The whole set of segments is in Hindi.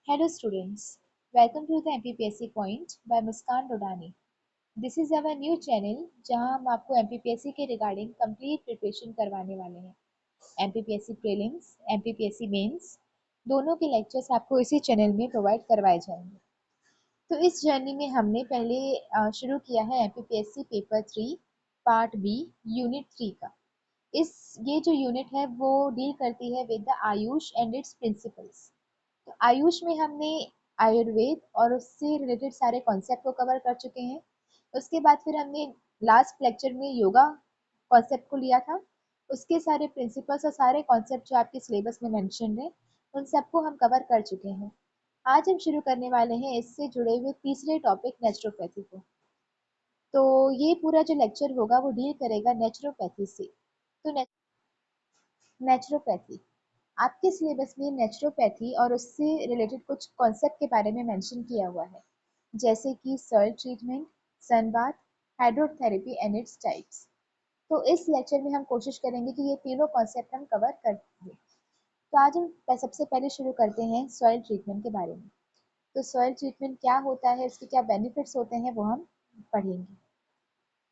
Hello students, welcome to the MPPSC Point by Muskan Rodani. This is our new channel जहां हम आपको MPPSC के रिगार्डिंग कंप्लीट प्रिपरेशन करवाने वाले हैं। MPPSC प्रीलिम्स, MPPSC मेंस दोनों के लेक्चर्स आपको इसी चैनल में प्रोवाइड करवाए जाएंगे। तो इस जर्नी में हमने पहले शुरू किया है MPPSC paper 3 part B unit 3 का। ये जो यूनिट है वो डील करती है with the Ayush and it's principles. तो आयुष में हमने आयुर्वेद और उससे रिलेटेड सारे कॉन्सेप्ट को कवर कर चुके हैं। उसके बाद फिर हमने लास्ट लेक्चर में योगा कॉन्सेप्ट को लिया था। उसके सारे प्रिंसिपल्स और सारे कॉन्सेप्ट जो आपके सिलेबस में मेंशन है उन सबको हम कवर कर चुके हैं। आज हम शुरू करने वाले हैं इससे जुड़े हुए तीसरे टॉपिक नेचुरोपैथी को। तो ये पूरा जो लेक्चर होगा वो डील करेगा नेचुरोपैथी से। तो नेचुरोपैथी आपके सिलेबस में नेचुरोपैथी और उससे रिलेटेड कुछ कॉन्सेप्ट के बारे में मेंशन किया हुआ है, जैसे कि soil treatment, sunbath, hydrotherapy and its types. तो इस लेक्चर में हम कोशिश करेंगे कि ये तीनों कॉन्सेप्ट हम कवर कर दें। तो आज हम सबसे पहले शुरू करते हैं सॉइल ट्रीटमेंट के बारे में। तो सॉइल ट्रीटमेंट क्या होता है, उसके क्या बेनिफिट्स होते हैं वो हम पढ़ेंगे।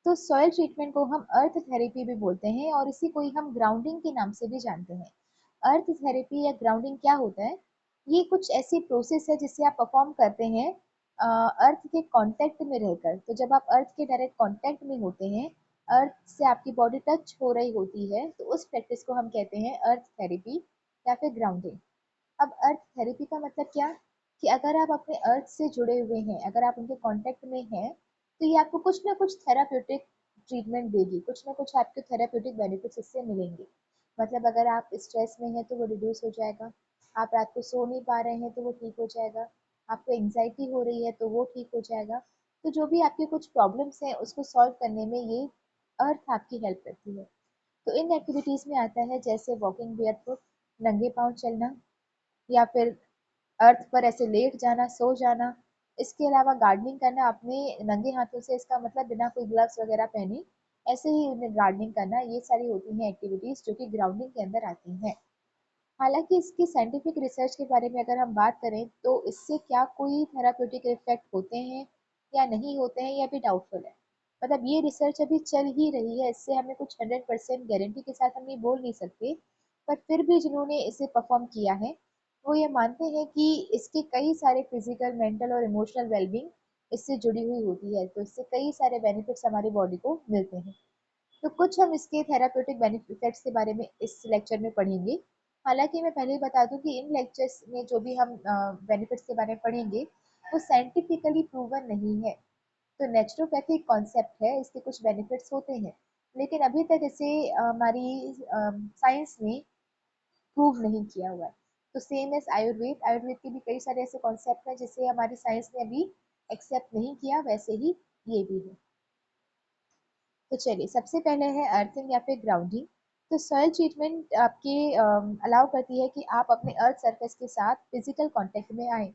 तो सॉइल ट्रीटमेंट को हम अर्थ थेरेपी भी बोलते हैं और इसी को ही हम ग्राउंडिंग के नाम से भी जानते हैं। अर्थ थेरेपी या ग्राउंडिंग क्या होता है? ये कुछ ऐसी प्रोसेस है जिसे आप परफॉर्म करते हैं अर्थ के कांटेक्ट में रहकर। तो जब आप अर्थ के डायरेक्ट कांटेक्ट में होते हैं, अर्थ से आपकी बॉडी टच हो रही होती है, तो उस प्रैक्टिस को हम कहते हैं अर्थ थेरेपी या फिर ग्राउंडिंग। अब अर्थ थेरेपी का मतलब क्या? कि अगर आप अपने अर्थ से जुड़े हुए हैं, अगर आप उनके कांटेक्ट में हैं, तो ये आपको कुछ ना कुछ थेराप्यूटिक ट्रीटमेंट देगी, कुछ ना कुछ आपको थेराप्यूटिक बेनिफिट्स इससे मिलेंगे। मतलब अगर आप स्ट्रेस में हैं तो वो रिड्यूस हो जाएगा, आप रात को सो नहीं पा रहे हैं तो वो ठीक हो जाएगा, आपको एंग्जाइटी हो रही है तो वो ठीक हो जाएगा। तो जो भी आपके कुछ प्रॉब्लम्स हैं उसको सॉल्व करने में ये अर्थ आपकी हेल्प करती है। तो इन एक्टिविटीज में आता है जैसे वॉकिंग बेयरफुट, नंगे पाँव चलना, या फिर अर्थ पर ऐसे लेट जाना, सो जाना। इसके अलावा गार्डनिंग करना अपने नंगे हाथों से, इसका मतलब बिना कोई ग्लव्स वगैरह पहने ऐसे ही उन्हें गार्डनिंग करना, ये सारी होती हैं एक्टिविटीज जो कि ग्राउंडिंग के अंदर आती हैं। हालांकि इसकी साइंटिफिक रिसर्च के बारे में अगर हम बात करें तो इससे क्या कोई थेराप्यूटिक इफेक्ट होते हैं या नहीं होते हैं, यह भी डाउटफुल है। मतलब ये रिसर्च अभी चल ही रही है, इससे हमें कुछ 100% गारंटी के साथ हम ये बोल नहीं सकते। पर फिर भी जिन्होंने इसे परफॉर्म किया है वो ये मानते हैं कि इसके कई सारे फिजिकल, मेंटल और इमोशनल वेलबींग इससे जुड़ी हुई होती है। तो इससे कई सारे बेनिफिट्स हमारी बॉडी को मिलते हैं। तो कुछ हम इसके थेराप्यूटिक बेनिफिट्स के बारे में इस लेक्चर में पढ़ेंगे। हालांकि मैं पहले ही बता दूं कि इन लेक्चर्स में जो भी हम बेनिफिट्स के बारे में पढ़ेंगे वो साइंटिफिकली प्रूवन नहीं है। तो नेचुरोपैथी कॉन्सेप्ट है, इसके कुछ बेनिफिट्स होते हैं, लेकिन अभी तक इसे हमारी साइंस ने प्रूव नहीं किया हुआ है। तो सेम एज आयुर्वेद, आयुर्वेद के भी कई सारे ऐसे कॉन्सेप्ट हैं जिसे हमारी साइंस ने अभी एक्सेप्ट नहीं किया, वैसे ही ये भी है। तो चलिए सबसे पहले है अर्थिंग या फिर ग्राउंडिंग। तो सॉइल ट्रीटमेंट आपके अलाउ करती है कि आप अपने अर्थ सरफेस के साथ फिजिकल कांटेक्ट में आए।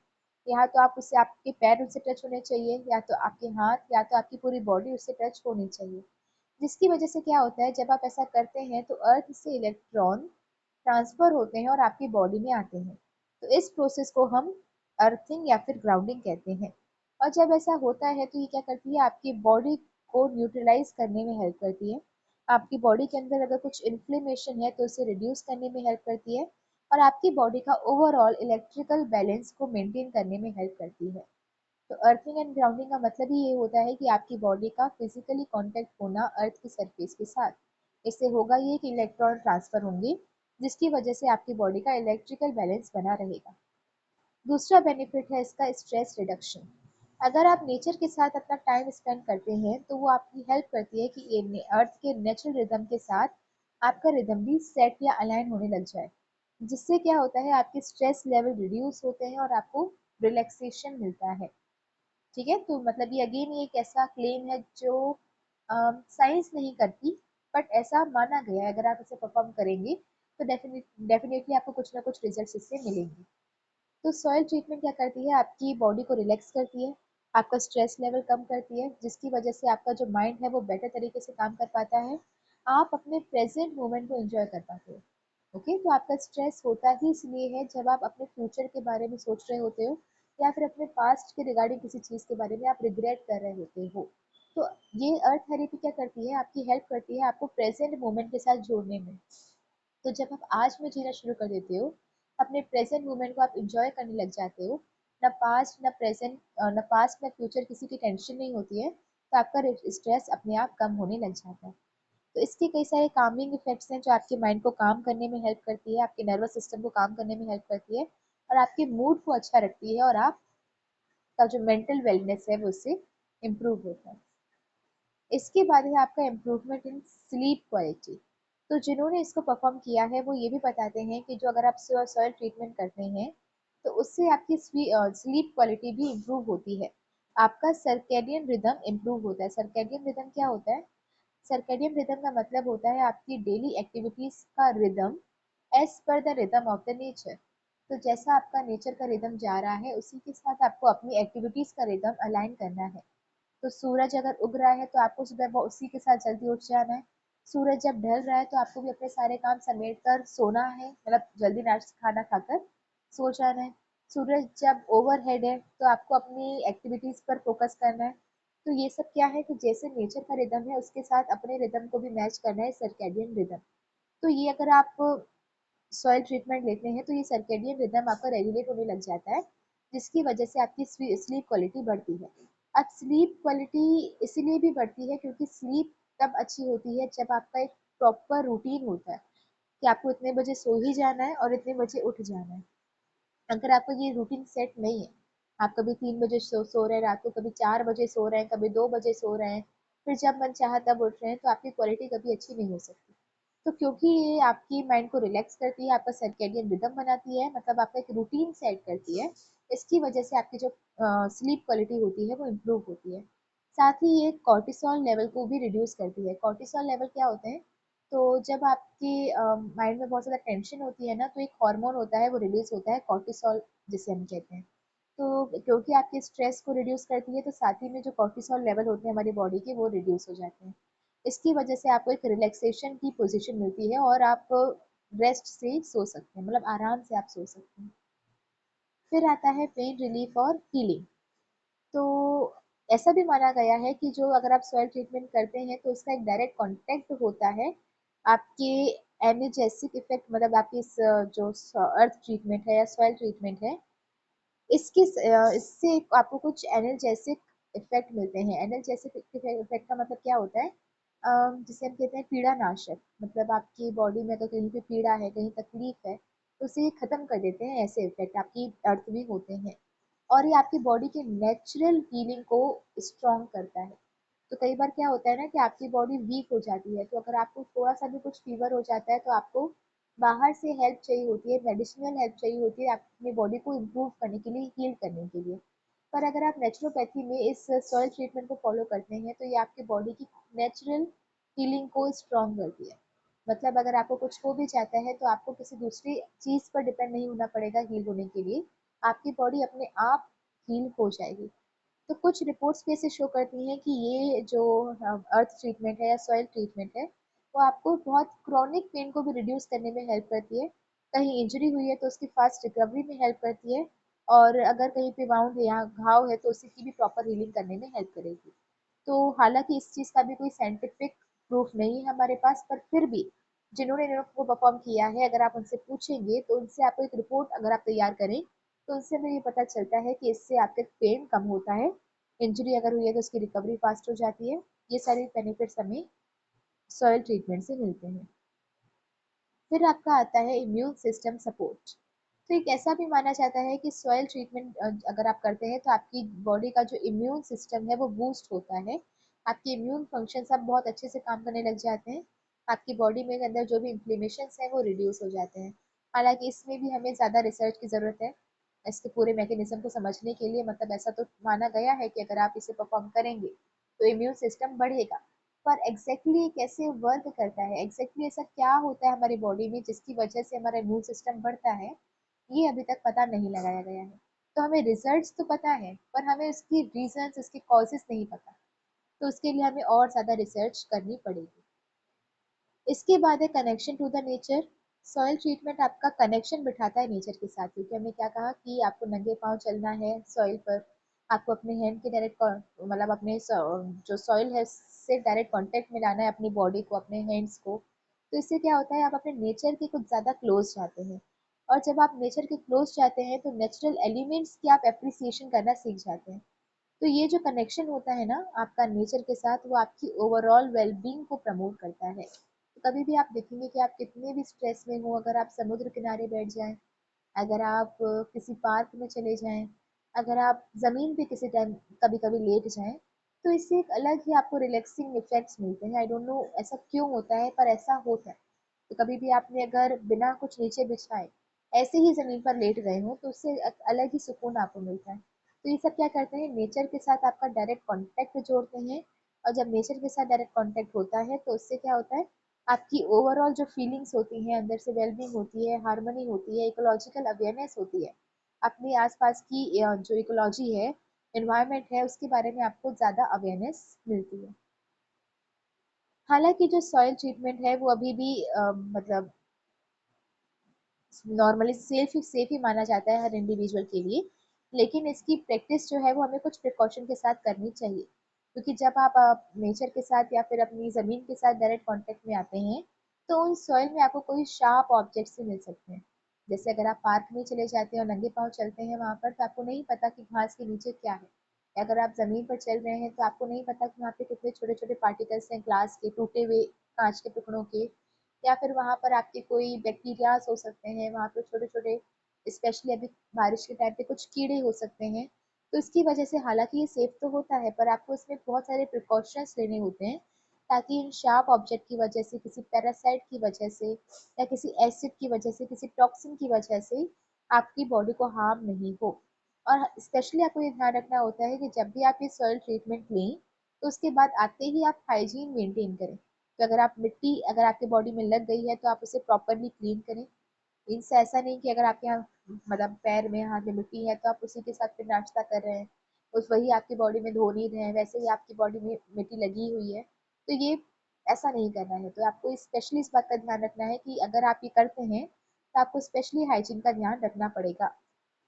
या तो आप उससे, आपके पैर उससे टच होने चाहिए, या तो आपके हाथ, या तो आपकी पूरी बॉडी उससे टच होनी चाहिए। जिसकी वजह से क्या होता है, जब आप ऐसा करते हैं तो अर्थ से इलेक्ट्रॉन ट्रांसफर होते हैं और आपकी बॉडी में आते हैं। तो इस प्रोसेस को हम अर्थिंग या फिर ग्राउंडिंग कहते हैं। और जब ऐसा होता है तो ये क्या करती है, आपकी बॉडी को न्यूट्रलाइज करने में हेल्प करती है। आपकी बॉडी के अंदर अगर कुछ इन्फ्लेमेशन है तो उसे रिड्यूस करने में हेल्प करती है, और आपकी बॉडी का ओवरऑल इलेक्ट्रिकल बैलेंस को मेंटेन करने में हेल्प करती है। तो अर्थिंग एंड ग्राउंडिंग का मतलब ही ये होता है कि आपकी बॉडी का फिजिकली कांटेक्ट होना अर्थ की सरफेस के साथ। इससे होगा ये कि इलेक्ट्रॉन ट्रांसफर होंगे, जिसकी वजह से आपकी बॉडी का इलेक्ट्रिकल बैलेंस बना रहेगा। दूसरा बेनिफिट है इसका स्ट्रेस रिडक्शन। अगर आप नेचर के साथ अपना टाइम स्पेंड करते हैं तो वो आपकी हेल्प करती है कि ये अर्थ के नेचुरल रिदम के साथ आपका रिदम भी सेट या अलाइन होने लग जाए। जिससे क्या होता है, आपके स्ट्रेस लेवल रिड्यूस होते हैं और आपको रिलैक्सेशन मिलता है। ठीक है, तो मतलब ये अगेन ये एक ऐसा क्लेम है जो साइंस नहीं करती, बट ऐसा माना गया है। अगर आप इसे परफॉर्म करेंगे तो डेफिनेटली आपको कुछ ना कुछ रिजल्ट इससे मिलेंगे। तो सॉइल ट्रीटमेंट क्या करती है, आपकी बॉडी को रिलैक्स करती है, आपका स्ट्रेस लेवल कम करती है, जिसकी वजह से आपका जो माइंड है वो बेटर तरीके से काम कर पाता है। आप अपने प्रेजेंट मोमेंट को एंजॉय कर पाते हो। ओके, तो आपका स्ट्रेस होता ही इसलिए है जब आप अपने फ्यूचर के बारे में सोच रहे होते हो या फिर अपने पास्ट के रिगार्डिंग किसी चीज़ के बारे में आप रिग्रेट कर रहे होते हो। तो ये अर्थ थेरेपी क्या करती है, आपकी हेल्प करती है आपको प्रेजेंट मोमेंट के साथ जोड़ने में। तो जब आप आज में जीना शुरू कर देते हो, अपने प्रेजेंट मोमेंट को आप इंजॉय करने लग जाते हो, ना पास्ट ना प्रेजेंट, ना पास्ट ना फ्यूचर किसी की टेंशन नहीं होती है, तो आपका स्ट्रेस अपने आप कम होने लग जाता है। तो इसके कई सारे कामिंग इफेक्ट्स हैं जो आपके माइंड को काम करने में हेल्प करती है, आपके नर्वस सिस्टम को काम करने में हेल्प करती है और आपके मूड को अच्छा रखती है और आपका जो मेंटल वेलनेस है वो उससे इम्प्रूव होता है। इसके बाद है आपका इम्प्रूवमेंट इन स्लीप क्वालिटी। तो जिन्होंने इसको परफॉर्म किया है वो ये भी बताते हैं कि जो अगर आप सॉइल ट्रीटमेंट करते हैं तो उससे आपकी स्लीप क्वालिटी भी इम्प्रूव होती है। आपका सर्केडियन रिदम इम्प्रूव होता है। सर्केडियन रिदम क्या होता है? सर्केडियन रिदम का मतलब होता है आपकी डेली एक्टिविटीज का rhythm as per the rhythm of the nature. तो जैसा आपका नेचर का रिदम जा रहा है उसी के साथ आपको अपनी एक्टिविटीज का रिदम अलाइन करना है। तो सूरज अगर उग रहा है तो आपको सुबह उसी के साथ जल्दी उठ जाना है। सूरज जब ढल रहा है तो आपको भी अपने सारे काम समेट कर सोना है, मतलब जल्दी नाश्ता खाना खाकर सो जाना है। सूरज जब ओवरहेड है तो आपको अपनी एक्टिविटीज पर फोकस करना है। तो ये सब क्या है कि जैसे नेचर का रिदम है उसके साथ अपने रिदम को भी मैच करना है, सर्कैडियन रिदम। तो ये अगर आप सॉइल ट्रीटमेंट लेते हैं तो ये सर्केडियन रिदम आपका रेगुलेट होने लग जाता है, जिसकी वजह से आपकी स्लीप क्वालिटी बढ़ती है। अब स्लीप क्वालिटी इसीलिए भी बढ़ती है क्योंकि स्लीप तब अच्छी होती है जब आपका एक प्रॉपर रूटीन होता है कि आपको इतने बजे सो ही जाना है और इतने बजे उठ जाना है। अगर आपका ये रूटीन सेट नहीं है, आप कभी 3 बजे सो रहे हैं रात को, कभी 4 बजे सो रहे हैं, कभी 2 बजे सो रहे हैं, फिर जब मन चाहा तब उठ रहे हैं, तो आपकी क्वालिटी कभी अच्छी नहीं हो सकती। तो क्योंकि ये आपकी माइंड को रिलैक्स करती है, आपका सर्केडियन रिदम बनाती है, मतलब आपका एक रूटीन सेट करती है, इसकी वजह से आपकी जो स्लीप क्वालिटी होती है वो इम्प्रूव होती है। साथ ही ये कॉर्टिसोल लेवल को भी रिड्यूस करती है। कॉर्टिसोल लेवल क्या होते हैं? तो जब आपके माइंड में बहुत ज़्यादा टेंशन होती है ना तो एक हार्मोन होता है वो रिलीज होता है, कॉर्टिसोल जिसे हम कहते हैं। तो क्योंकि आपके स्ट्रेस को रिड्यूस करती है तो साथ ही में जो कॉर्टिसोल लेवल होते हैं हमारी बॉडी के वो रिड्यूस हो जाते हैं। इसकी वजह से आपको एक रिलैक्सेशन की पोजीशन मिलती है और आप रेस्ट से सो सकते हैं, मतलब आराम से आप सो सकते हैं। फिर आता है पेन रिलीफ और हीलिंग। तो ऐसा भी माना गया है कि जो अगर आप सॉइल ट्रीटमेंट करते हैं तो उसका एक डायरेक्ट कॉन्टेक्ट होता है आपके एनर्जेसिक इफेक्ट, मतलब आपकी जो अर्थ ट्रीटमेंट है या सॉइल ट्रीटमेंट है इससे आपको कुछ एनर्जेसिक इफेक्ट मिलते हैं। एनर्जेसिक इफेक्ट का मतलब क्या होता है? जिसे हम कहते हैं पीड़ा नाशक, मतलब आपकी बॉडी में अगर कहीं पे पीड़ा है, कहीं तकलीफ है, तो उसे ये खत्म कर देते हैं। ऐसे इफेक्ट आपकी अर्थ में होते हैं और ये आपकी बॉडी के नेचुरल हीलिंग को स्ट्रॉन्ग करता है। तो कई बार क्या होता है ना कि आपकी बॉडी वीक हो जाती है, तो अगर आपको थोड़ा सा भी कुछ फीवर हो जाता है तो आपको बाहर से हेल्प चाहिए होती है, मेडिसिनल हेल्प चाहिए होती है अपनी बॉडी को इम्प्रूव करने के लिए, हील करने के लिए। पर अगर आप नेचुरोपैथी में इस सॉइल ट्रीटमेंट को फॉलो करते हैं तो ये आपकी बॉडी की नेचुरल हीलिंग को स्ट्रॉन्ग करती है। मतलब अगर आपको कुछ हो भी जाता है तो आपको किसी दूसरी चीज पर डिपेंड नहीं होना पड़ेगा हील होने के लिए, आपकी बॉडी अपने आप हील हो जाएगी। तो कुछ रिपोर्ट्स भी ऐसे शो करती हैं कि ये जो अर्थ ट्रीटमेंट है या सॉइल ट्रीटमेंट है वो आपको बहुत क्रॉनिक पेन को भी रिड्यूस करने में हेल्प करती है। कहीं इंजरी हुई है तो उसकी फास्ट रिकवरी में हेल्प करती है और अगर कहीं पे वाउंड है या घाव है तो उसकी भी प्रॉपर हीलिंग करने में हेल्प करेगी। तो हालांकि इस चीज़ का भी कोई साइंटिफिक प्रूफ नहीं है हमारे पास, पर फिर भी जिन्होंने इनको परफॉर्म किया है अगर आप उनसे पूछेंगे तो उनसे आपको एक रिपोर्ट अगर आप तैयार करें तो उनसे हमें ये पता चलता है कि इससे आपका पेन कम होता है, इंजरी अगर हुई है तो उसकी रिकवरी फास्ट हो जाती है। ये सारे बेनिफिट्स हमें सॉइल ट्रीटमेंट से मिलते हैं। फिर आपका आता है इम्यून सिस्टम सपोर्ट। तो एक ऐसा भी माना जाता है कि सॉइल ट्रीटमेंट अगर आप करते हैं तो आपकी बॉडी का जो इम्यून सिस्टम है वो बूस्ट होता है। आपके इम्यून फंक्शन सब बहुत अच्छे से काम करने लग जाते हैं। आपकी बॉडी में अंदर जो भी इन्फ्लेमेशन है वो रिड्यूस हो जाते हैं। हालांकि इसमें भी हमें ज़्यादा रिसर्च की ज़रूरत है इसके पूरे मैकेनिज्म को समझने के लिए। मतलब ऐसा तो माना गया है कि अगर आप इसे परफॉर्म करेंगे तो इम्यून सिस्टम बढ़ेगा, पर एग्जैक्टली कैसे वर्क करता है, एग्जैक्टली ऐसा क्या होता है हमारी बॉडी में जिसकी वजह से हमारा इम्यून सिस्टम बढ़ता है, ये अभी तक पता नहीं लगाया गया है। तो हमें रिजल्ट्स तो पता है पर हमें उसकी रीजंस, उसके कॉजेस नहीं पता। तो उसके लिए हमें और ज़्यादा रिसर्च करनी पड़ेगी। इसके बाद है connection to the nature. Soil treatment आपका कनेक्शन बिठाता है नेचर के साथ, क्योंकि हमने क्या कहा कि आपको नंगे पाँव चलना है सॉइल पर, आपको अपने हैंड के डायरेक्ट मतलब अपने जो सॉइल है उससे डायरेक्ट कांटेक्ट में लाना है अपनी बॉडी को, अपने हैंड्स को। तो इससे क्या होता है, आप अपने नेचर के कुछ ज़्यादा क्लोज जाते हैं। और जब आप नेचर के क्लोज जाते हैं तो नेचुरल एलिमेंट्स की आप एप्रिसिएशन करना सीख जाते हैं। तो ये जो कनेक्शन होता है ना आपका नेचर के साथ, वो आपकी ओवरऑल वेलबींग को प्रमोट करता है। तो कभी भी आप देखेंगे कि आप कितने भी स्ट्रेस में हो, अगर आप समुद्र किनारे बैठ जाएं, अगर आप किसी पार्क में चले जाएं, अगर आप जमीन पे किसी टाइम कभी कभी लेट जाएं, तो इससे एक अलग ही आपको रिलैक्सिंग इफेक्ट्स मिलते हैं। आई डोंट नो ऐसा क्यों होता है, पर ऐसा होता है। तो कभी भी आपने अगर बिना कुछ नीचे बिछाए ऐसे ही जमीन पर लेट गए हो, तो उससे एक अलग ही सुकून आपको मिलता है। तो ये सब क्या करते हैं, नेचर के साथ आपका डायरेक्ट कांटेक्ट जोड़ते हैं। और जब नेचर के साथ डायरेक्ट कांटेक्ट होता है तो उससे क्या होता है, आपकी ओवरऑल जो फीलिंग्स होती हैं अंदर से, वेलबींग होती है, हार्मनी होती है, इकोलॉजिकल अवेयरनेस होती है, अपने आसपास की जो इकोलॉजी है, एनवायरनमेंट है, उसके बारे में आपको ज़्यादा अवेयरनेस मिलती है। हालांकि जो सॉइल ट्रीटमेंट है वो अभी भी मतलब नॉर्मली सेफ ही माना जाता है हर इंडिविजुअल के लिए, लेकिन इसकी प्रैक्टिस जो है वो हमें कुछ प्रिकॉशन के साथ करनी चाहिए। क्योंकि जब आप नेचर के साथ या फिर अपनी ज़मीन के साथ डायरेक्ट कांटेक्ट में आते हैं, तो उन सॉइल में आपको कोई शार्प ऑब्जेक्ट्स भी मिल सकते हैं। जैसे अगर आप पार्क में चले जाते हैं और नंगे पाँव चलते हैं वहां पर, तो आपको नहीं पता कि घास के नीचे क्या है। या अगर आप जमीन पर चल रहे हैं तो आपको नहीं पता कि वहाँ पे कितने छोटे छोटे पार्टिकल्स हैं, ग्लास के टूटे हुए कांच के टुकड़ों के, या फिर वहाँ पर आपके कोई बैक्टीरियाज हो सकते हैं वहाँ पे छोटे छोटे, स्पेशली अभी बारिश के टाइम पे कुछ कीड़े हो सकते हैं। तो इसकी वजह से हालांकि ये सेफ तो होता है, पर आपको इसमें बहुत सारे प्रिकॉशंस लेने होते हैं, ताकि इन शार्प ऑब्जेक्ट की वजह से, किसी पैरासाइट की वजह से, या किसी एसिड की वजह से, किसी टॉक्सिन की वजह से आपकी बॉडी को हार्म नहीं हो। और स्पेशली आपको ये ध्यान रखना होता है कि जब भी आप ये सॉइल ट्रीटमेंट लें, तो उसके बाद आते ही आप हाइजीन मेंटेन करें। तो अगर आप मिट्टी अगर आपके बॉडी में लग गई है तो आप उसे प्रॉपरली क्लीन करें। इनसे ऐसा नहीं कि अगर आपके यहाँ मतलब पैर में हाथ में मिट्टी है तो आप उसी के साथ फिर नाश्ता कर रहे हैं, उस वही आपकी बॉडी में धो नहीं रहे हैं, वैसे ही आपकी बॉडी में मिट्टी लगी हुई है। तो ये ऐसा नहीं करना है। तो आपको स्पेशली इस बात का ध्यान रखना है कि अगर आप ये करते हैं तो आपको स्पेशली हाइजीन का ध्यान रखना पड़ेगा।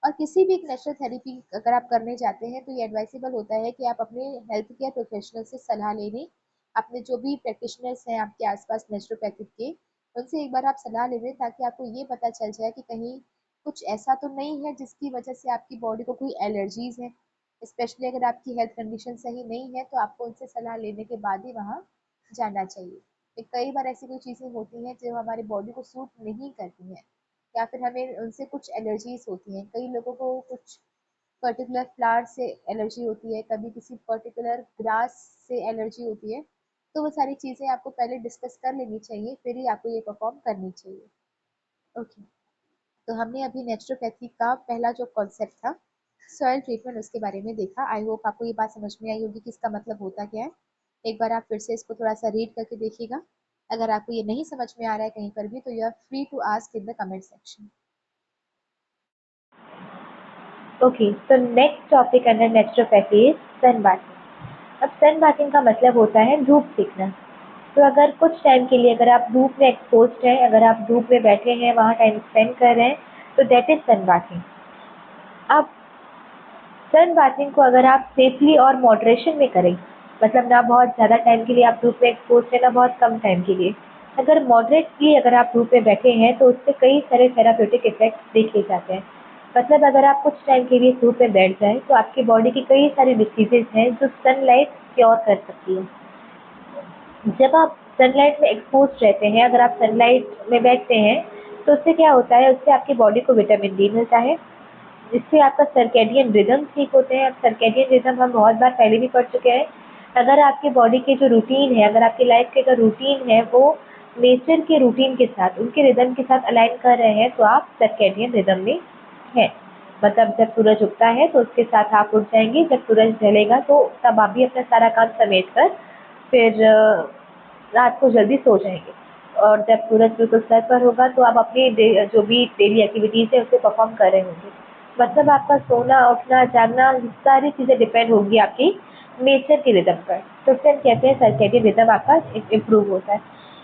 और किसी भी एक नेचुरल थेरेपी अगर आप करने जाते हैं तो ये एडवाइसेबल होता है कि आप अपने हेल्थ केयर प्रोफेशनल से सलाह ले लें। अपने जो भी प्रैक्टिशनर्स हैं आपके आसपास नेचुरोपैथिक के, उनसे एक बार आप सलाह ले लें, ताकि आपको ये पता चल जाए कि कहीं कुछ ऐसा तो नहीं है जिसकी वजह से आपकी बॉडी को कोई एलर्जीज है। स्पेशली अगर आपकी हेल्थ कंडीशन सही नहीं है तो आपको उनसे सलाह लेने के बाद ही वहाँ जाना चाहिए। कई बार ऐसी कोई चीज़ें होती हैं जो हमारी बॉडी को सूट नहीं करती हैं, या फिर हमें उनसे कुछ एलर्जीज होती हैं। कई लोगों को कुछ पर्टिकुलर फ्लावर से एलर्जी होती है, कभी किसी पर्टिकुलर ग्रास से एलर्जी होती है। तो वो सारी चीज़ें आपको पहले डिस्कस कर लेनी चाहिए, फिर ही आपको ये परफॉर्म करनी चाहिए। ओके, तो हमने अभी नेचुरोपैथी का पहला जो कॉन्सेप्ट था सॉइल ट्रीटमेंट, उसके बारे में देखा। आई होप आपको ये बात समझ में आई होगी कि इसका मतलब होता क्या है। एक बार आप फिर से इसको थोड़ा सा रीड करके देखिएगा। अगर आपको ये नहीं समझ में आ रहा है कहीं पर भी, तो you are free to ask in the comment section. Okay, तो next topic under naturopathy is sun bathing. अब सन बाथिंग का मतलब होता है धूप सीखना। तो अगर कुछ टाइम के लिए अगर आप धूप में एक्सपोज्ड हैं, अगर आप धूप में बैठे हैं, वहाँ टाइम स्पेंड कर रहे हैं, तो दैट इज सन बाथिंग। अब सन बाथिंग को अगर आप सेफली और मॉडरेशन में करें, मतलब ना बहुत ज़्यादा टाइम के लिए आप धूप में एक्सपोज हैं, ना बहुत कम टाइम के लिए, अगर मॉडरेटली अगर आप धूप में बैठे हैं तो उससे कई सारे थेराप्यूटिक इफेक्ट्स देखे जाते हैं। मतलब अगर आप कुछ टाइम के लिए धूप में बैठ जाएं तो आपकी बॉडी की कई सारी डिसीजेज हैं जो सनलाइट क्योर कर सकती है। जब आप सनलाइट में एक्सपोज रहते हैं, अगर आप सनलाइट में बैठते हैं, तो उससे क्या होता है, उससे आपकी बॉडी को विटामिन डी मिलता है, जिससे आपका सर्केडियन रिदम ठीक होते हैं। अब सर्केडियन रिदम हम बहुत बार पहले भी पढ़ चुके हैं। अगर आपकी बॉडी के जो रूटीन है, अगर आपकी लाइफ के जो रूटीन है वो नेचर के रूटीन के साथ, उनके रिदम के साथ अलाइन कर रहे हैं, तो आप सर्केडियन रिदम में हैं। मतलब जब सूरज उगता है तो उसके साथ आप उठ जाएंगे, जब सूरज ढलेगा तो तब आप भी अपना सारा काम समेट कर फिर रात को जल्दी सो जाएंगे। और जब सूरज बिल्कुल सर पर होगा तो आप अपनी जो भी डेली एक्टिविटीज़ है उसे परफॉर्म कर रहे होंगे। मतलब आपका सोना उठना जागना सारी चीज़ें डिपेंड होगी आपकी नेचर के रिदम पर। तो उससे हम कहते हैं सर्केडियन रिदम आपका इम्प्रूव होता है।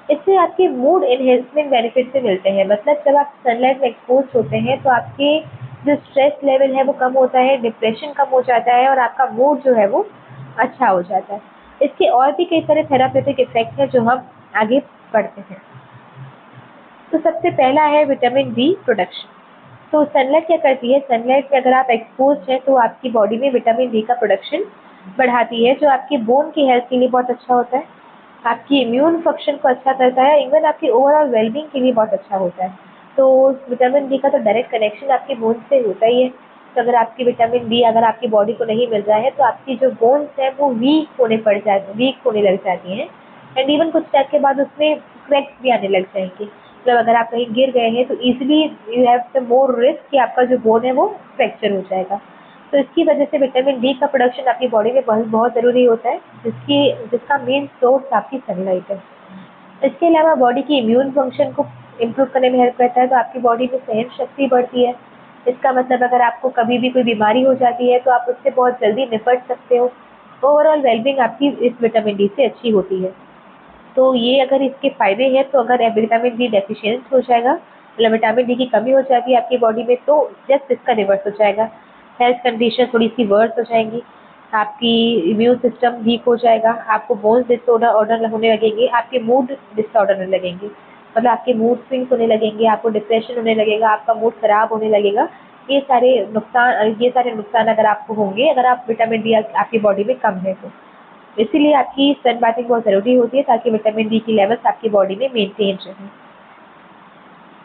इससे आपके मूड एनहेंसमेंट बेनिफिट से मिलते हैं। मतलब जब आप सनलाइट में एक्सपोज होते हैं तो आपके जो स्ट्रेस लेवल है वो कम होता है, डिप्रेशन कम हो जाता है और आपका मूड जो है वो अच्छा हो जाता है। इसके और भी कई सारे थेरापेटिक इफेक्ट हैं जो हम आगे पढ़ते हैं। तो सबसे पहला है विटामिन डी प्रोडक्शन। तो सनलाइट क्या करती है, सनलाइट में अगर आप एक्सपोज हैं तो आपकी बॉडी में विटामिन डी का प्रोडक्शन बढ़ाती है, जो आपकी बोन की हेल्थ के लिए बहुत अच्छा होता है, आपकी इम्यून फंक्शन को अच्छा करता है, इवन आपकी ओवरऑल वेलबींग के लिए बहुत अच्छा होता है। तो विटामिन डी का तो डायरेक्ट कनेक्शन आपके बोन से होता ही है। तो अगर आपकी विटामिन डी अगर आपकी बॉडी को नहीं मिल रहा है तो आपकी जो बोन्स हैं वो वीक होने लग जाती हैं, एंड इवन कुछ टाइम के बाद उसमें क्रैक्स भी आने लग जाएंगे। मतलब अगर आप कहीं गिर गए हैं तो easily you have the more risk कि आपका जो बोन है वो फ्रैक्चर हो जाएगा। तो इसकी वजह से विटामिन डी का प्रोडक्शन आपकी बॉडी में बहुत बहुत ज़रूरी होता है, जिसका मेन सोर्स आपकी सनलाइट है। इसके अलावा बॉडी की इम्यून फंक्शन को इम्प्रूव करने में हेल्प करता है, तो आपकी बॉडी में सहन शक्ति बढ़ती है। इसका मतलब अगर आपको कभी भी कोई बीमारी हो जाती है तो आप उससे बहुत जल्दी निपट सकते हो। ओवरऑल वेलबींग आपकी इस विटामिन डी से अच्छी होती है। तो ये अगर इसके फ़ायदे हैं, तो अगर विटामिन डी डेफिशिएंट हो जाएगा, मतलब विटामिन डी की कमी हो जाती है आपकी बॉडी में, तो जस्ट इसका रिवर्स हो जाएगा। हेल्थ कंडीशन थोड़ी-सी वर्स हो जाएँगी, आपकी इम्यून सिस्टम वीक हो जाएगा, आपको बोन्स डिसऑर्डर ऑर्डर होने लगेंगे, आपके मूड डिसऑर्डर होने लगेंगे। मतलब आपके मूड स्विंग्स होने लगेंगे, आपको डिप्रेशन होने लगेगा, आपका मूड खराब होने लगेगा। ये सारे नुकसान अगर आपको होंगे, अगर आप विटामिन डी आपकी बॉडी में कम है तो। इसीलिए आपकी सन बाथिंग बहुत ज़रूरी होती है ताकि विटामिन डी की लेवल्स आपकी बॉडी में मेंटेन रहें।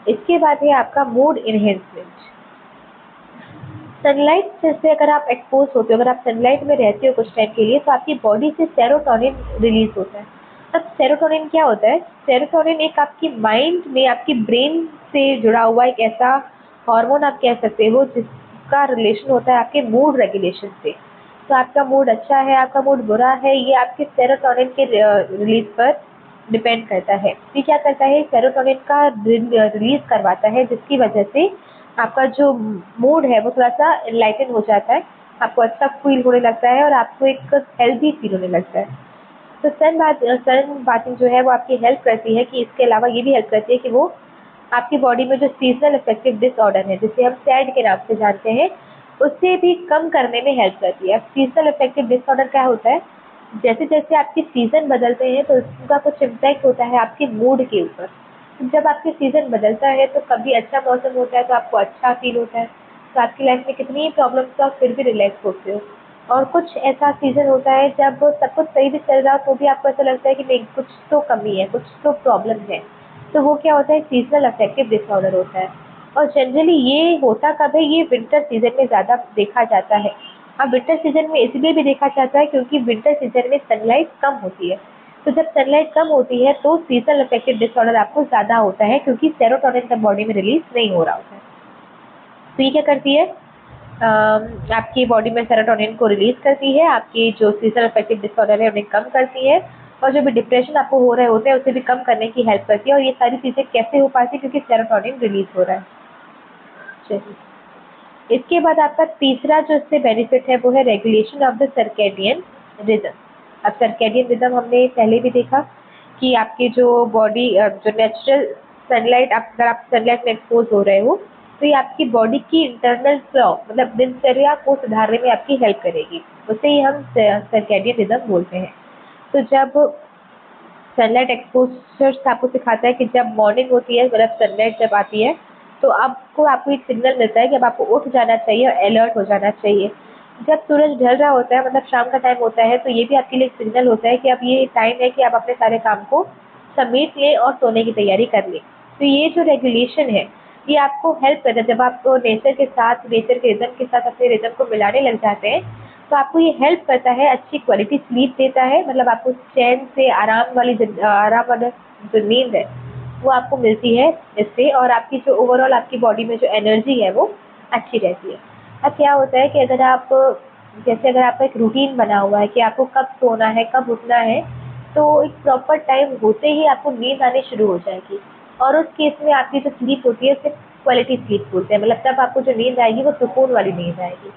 इसके बाद है आपका मूड एनहेंसमेंट। सनलाइट से अगर आप एक्सपोज होते हो, अगर आप सनलाइट में रहते हो कुछ टाइम के लिए, तो आपकी बॉडी से सेरोटोनिन रिलीज होता है। अब सेरोटोनिन क्या होता है? सेरोटोनिन एक आपकी माइंड में आपकी ब्रेन से जुड़ा हुआ एक ऐसा हार्मोन आप कह सकते हो जिसका रिलेशन होता है आपके मूड रेगुलेशन से। तो आपका मूड अच्छा है, आपका मूड बुरा है, ये आपके सेरोटोनिन के रिलीज पर डिपेंड करता है। ये क्या करता है, सेरोटोनिन का रिलीज करवाता है, जिसकी वजह से आपका जो मूड है वो थोड़ा-सा एनलाइटन हो जाता है, आपको अच्छा फ़ील होने लगता है और आपको एक हेल्दी फ़ील होने लगता है। तो सन बाथिंग जो है वो आपकी हेल्प करती है, कि इसके अलावा ये भी हेल्प करती है कि वो आपकी बॉडी में जो सीज़नल अफेक्टिव डिसऑर्डर है, जिसे हम सैड के नाम से जानते हैं, उससे भी कम करने में हेल्प करती है। अब सीज़नल अफेक्टिव डिसऑर्डर क्या होता है? जैसे-जैसे आपके सीज़न बदलते हैं तो उसका कुछ इम्पैक्ट होता है आपके मूड के ऊपर। जब आपके सीज़न बदलता है तो कभी अच्छा मौसम होता है तो आपको अच्छा फ़ील होता है, तो आपकी लाइफ़ में कितनी ही प्रॉब्लम्स हो आप फिर भी रिलैक्स होते हो। और कुछ ऐसा सीज़न होता है जब सब कुछ सही भी चल रहा हो तो भी आपको ऐसा लगता है कि नहीं, कुछ तो कमी है, कुछ तो प्रॉब्लम है। तो वो क्या होता है, सीज़नल अफेक्टिव डिसऑर्डर होता है। और जनरली ये होता कब है, ये विंटर सीज़न में ज़्यादा देखा जाता है। अब विंटर सीज़न में इसलिए भी देखा जाता है क्योंकि विंटर सीज़न में सनलाइट कम होती है। तो जब सनलाइट कम होती है तो सीज़नल अफेक्टिव डिसऑर्डर आपको ज़्यादा होता है, क्योंकि सेरोटोनिन तब बॉडी में रिलीज़ नहीं हो रहा होता है। तो ये क्या करती है, आपकी बॉडी में सेरोटोनिन को रिलीज़ करती है, आपकी जो सीज़नल अफेक्टिव डिसऑर्डर है उन्हें कम करती है, और जो भी डिप्रेशन आपको हो रहे होते हैं उसे भी कम करने की हेल्प करती है। और ये सारी चीज़ें कैसे हो पाती है, क्योंकि सेरोटोनिन रिलीज़ हो रहा है। चलिए, इसके बाद आपका तीसरा जो इससे बेनिफिट है वो है regulation of the circadian rhythm. अब सर्कैडियन रिदम हमने पहले भी देखा कि आपकी जो बॉडी जो नेचुरल सनलाइट, अगर आप सनलाइट में एक्सपोज हो रहे हो तो ये आपकी बॉडी की इंटरनल क्लॉक, मतलब दिनचर्या को सुधारने में आपकी हेल्प करेगी। उसे ही हम सर्कैडियन रिदम बोलते हैं। तो जब सनलाइट एक्सपोज़र आपको सिखाता है कि जब मॉर्निंग होती है, मतलब सनलाइट जब आती है, तो आपको एक सिग्नल मिलता है कि अब आपको उठ जाना चाहिए और अलर्ट हो जाना चाहिए। जब सूरज ढल रहा होता है, मतलब शाम का टाइम होता है, तो ये भी आपके लिए एक सिग्नल होता है कि अब ये टाइम है कि आप अपने सारे काम को समेट लें और सोने की तैयारी कर लें। तो ये जो रेगुलेशन है, ये आपको हेल्प करता है। जब आप नेचर के साथ, नेचर के रिदम के साथ अपने रिदम को मिलाने लग जाते हैं, तो आपको ये हेल्प करता है, अच्छी क्वालिटी स्लीप देता है, मतलब आपको चैन से आराम वाला जो नींद है वो आपको मिलती है इससे, और आपकी जो ओवरऑल आपकी बॉडी में जो एनर्जी है वो अच्छी रहती है। अब क्या होता है कि अगर आपका एक रूटीन बना हुआ है कि आपको कब सोना है, कब उठना है, तो एक प्रॉपर टाइम होते ही आपको नींद आनी शुरू हो जाएगी, और उस केस में आपकी जो स्लीप होती है उसे क्वालिटी स्लीप बोलते हैं। मतलब तब आपको जो नींद आएगी वो सुकून वाली नींद आएगी।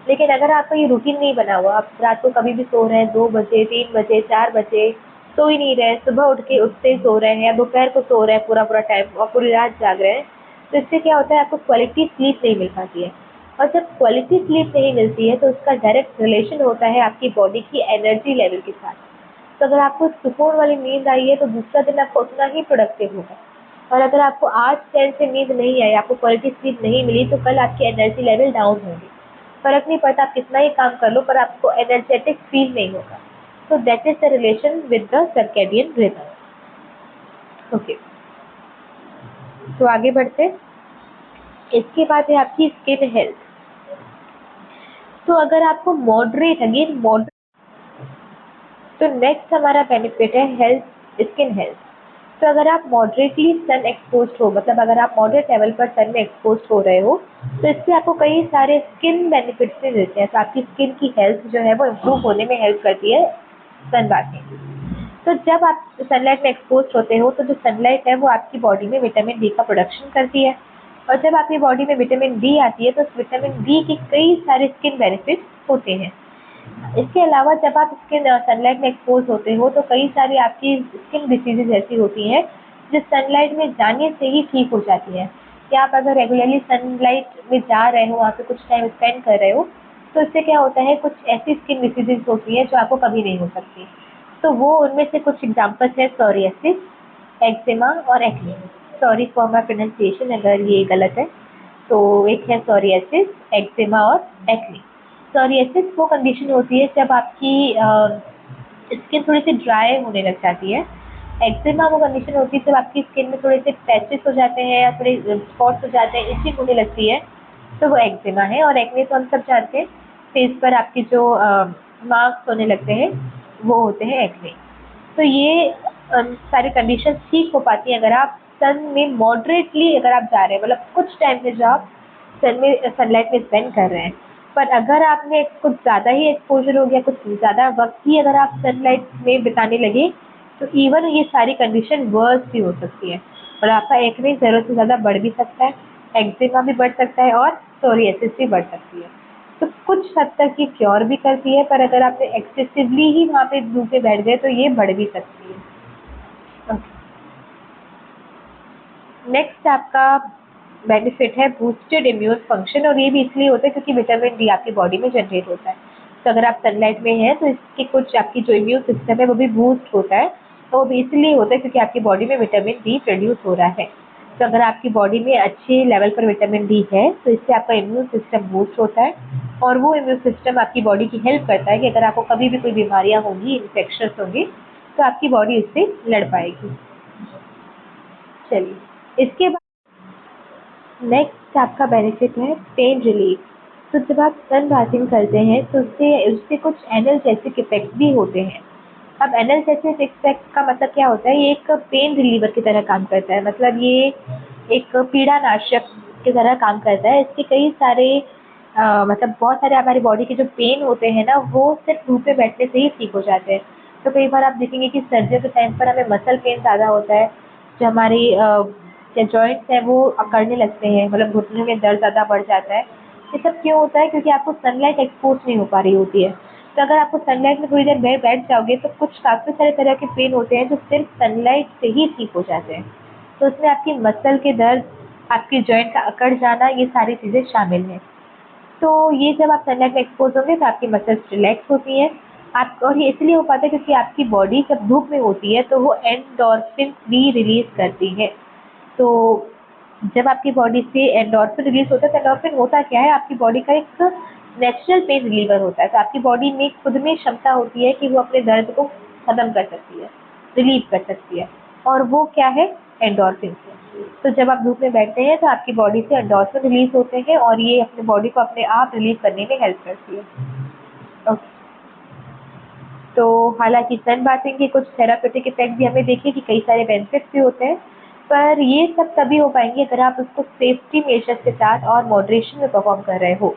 लेकिन अगर आपका ये रूटीन नहीं बना हुआ, आप रात को कभी भी सो रहे हैं, 2 बजे, 3 बजे, 4 बजे, सो ही नहीं रहे, सुबह उठ के उठते ही सो रहे हैं या दोपहर को सो रहे हैं पूरा पूरा टाइम और पूरी रात जाग रहे हैं, तो इससे क्या होता है आपको क्वालिटी स्लीप नहीं मिल पाती है। और जब क्वालिटी स्लीप नहीं मिलती है तो उसका डायरेक्ट रिलेशन होता है आपकी बॉडी की एनर्जी लेवल के साथ। तो अगर आपको सुकून वाली नींद आई है तो दूसरा दिन आपका उतना ही प्रोडक्टिव होगा। और अगर आपको आज चैन से नींद नहीं आई, आपको क्वालिटी स्लीप नहीं मिली, तो कल आपकी एनर्जी लेवल डाउन होगी। फ़र्क नहीं पड़ता आप कितना ही काम कर लो, पर आपको एनर्जेटिक फील नहीं होगा। तो that is the relation with the circadian rhythm. Okay, तो आगे बढ़ते हैं। इसके बाद है आपकी स्किन हेल्थ। तो अगर आपको मॉडरेट, अगेन मॉडरेट, तो नेक्स्ट हमारा बेनिफिट है हेल्थ, स्किन हेल्थ। तो अगर आप मॉडरेटली सन एक्सपोज हो, मतलब अगर आप मॉडरेट लेवल पर सन में एक्सपोज हो रहे हो, तो इससे आपको कई सारे स्किन बेनिफिट्स भी मिलते हैं। तो आपकी स्किन की हेल्थ जो है वो इम्प्रूव होने में हेल्प करती है सन बाथिंग। तो जब आप सनलाइट में एक्सपोज होते हो तो जो सनलाइट है वो आपकी बॉडी में विटामिन डी का प्रोडक्शन करती है, और जब आपकी बॉडी में विटामिन डी आती है तो उस विटामिन डी के कई सारे स्किन बेनिफिट्स होते हैं। इसके अलावा जब आप स्किन सनलाइट में एक्सपोज होते हो तो कई सारी आपकी स्किन डिसीजेज ऐसी होती हैं जो सनलाइट में जाने से ही ठीक हो जाती है। या आप अगर रेगुलरली सनलाइट में जा रहे हो, वहाँ पे कुछ टाइम स्पेंड कर रहे हो, तो इससे क्या होता है कुछ ऐसी स्किन डिसीजेज होती हैं जो आपको कभी नहीं हो सकती। तो वो उनमें से कुछ एग्जांपल्स है सोरियासिस, एक्जिमा और acne. Sorry for my pronunciation अगर ये गलत है। तो एक है सोरियासिस, एक्जिमा और एक्ने। सोरियासिस वो कंडीशन होती है जब आपकी स्किन थोड़ी सी ड्राई होने लग जाती है। एक्जिमा वो कंडीशन होती है जब आपकी स्किन में थोड़े से पैचेस हो जाते हैं या थोड़े स्पॉट्स हो जाते हैं, इचिंग होने लगती है, तो वो एक्जिमा है। और एक्ने तो हम सब जानते हैं, फेस पर आपकी जो मार्क्स होने लगते हैं वो होते हैं एक्ने। तो ये सारी कंडीशंस ठीक हो पाती हैं अगर आप सन में मॉडरेटली अगर आप जा रहे हैं, मतलब कुछ टाइम पे जो आप सन में सनलाइट में स्पेंड कर रहे हैं। पर अगर आपने कुछ ज़्यादा ही एक्सपोजर हो गया, कुछ ज़्यादा वक्त ही अगर आप सनलाइट में बिताने लगे, तो इवन ये सारी कंडीशन वर्स भी हो सकती है और आपका एक्ने ज़रूरत से ज़्यादा बढ़ भी सकता है, एक्जिमा भी बढ़ सकता है और सोरियासिस भी बढ़ सकती है। तो कुछ हद तक ये क्योर भी करती है, पर अगर आपने एक्सेसिवली ही वहाँ पे धूप में बैठ गए तो ये बढ़ भी सकती है। नेक्स्ट आपका बेनिफिट है बूस्टेड इम्यून फंक्शन, और ये भी इसलिए होता है क्योंकि विटामिन डी आपकी बॉडी में जनरेट होता है। तो अगर आप सनलाइट में हैं तो इसकी कुछ आपकी जो इम्यून सिस्टम है वो भी बूस्ट होता है। तो वो भी इसलिए होता है क्योंकि आपकी बॉडी में विटामिन डी प्रोड्यूस हो रहा है। तो अगर आपकी बॉडी में अच्छे लेवल पर विटामिन डी है तो इससे आपका इम्यून सिस्टम बूस्ट होता है, और वो इम्यून सिस्टम आपकी बॉडी की हेल्प करता है कि अगर आपको कभी भी कोई बीमारियां होंगी, इन्फेक्शन होंगे, तो आपकी बॉडी इससे लड़ पाएगी। चलिए, इसके नेक्स्ट आपका बेनिफिट है पेन रिलीफ। तो जब आप सन बाथिंग करते हैं तो उससे उससे कुछ एनाल्जेसिक इफेक्ट भी होते हैं। अब एनाल्जेसिक इफेक्ट का मतलब क्या होता है, ये एक पेन रिलीवर की तरह काम करता है, मतलब ये एक पीड़ानाशक की तरह काम करता है। इसके कई सारे मतलब बहुत सारे हमारी बॉडी के जो पेन होते हैं ना वो सिर्फ धूप में बैठने से ही ठीक हो जाते हैं। तो कई बार आप देखेंगे कि सर्दियों के टाइम पर हमें मसल पेन ज़्यादा होता है, जो हमारी जो जॉइंट्स हैं वो अकड़ने लगते हैं, मतलब घुटने में दर्द ज़्यादा बढ़ जाता है। ये सब क्यों होता है, क्योंकि आपको सनलाइट एक्सपोज नहीं हो पा रही होती है। तो अगर आपको सनलाइट में थोड़ी देर बैठ जाओगे तो कुछ काफ़ी सारे तरह के पेन होते हैं जो सिर्फ सनलाइट से ही ठीक हो जाते हैं। तो उसमें आपकी मसल के दर्द, आपकी जॉइंट का अकड़ जाना, ये सारी चीज़ें शामिल हैं। तो ये जब आप सनलाइट में एक्सपोज होंगे तो आपकी मसल्स रिलैक्स होती हैं। आप, और ये इसलिए हो पाता है क्योंकि आपकी बॉडी जब धूप में होती है तो वो एंडोर्फिन भी रिलीज करती है। तो जब आपकी बॉडी से एंडोर्फिन रिलीज होता है तो एंडोर्फिन होता क्या है, आपकी बॉडी का एक नेचुरल पेन रिलीवर होता है। तो आपकी बॉडी में खुद में क्षमता होती है कि वो अपने दर्द को खत्म कर सकती है, रिलीव कर सकती है, और वो क्या है, एंडोर्फिन से। तो जब आप धूप में बैठते हैं तो आपकी बॉडी से एंडोर्फिन रिलीज होते हैं और ये अपने बॉडी को अपने आप रिलीव करने में हेल्प करती है। ओके, तो हालांकि सन बाथिंग के कुछ थेरापेटिक इफेक्ट भी हमें देखे कि कई सारे बेनिफिट्स भी होते हैं, पर ये सब तभी हो पाएंगे अगर आप उसको सेफ्टी मेजर्स के साथ और मॉडरेशन में परफॉर्म कर रहे हो।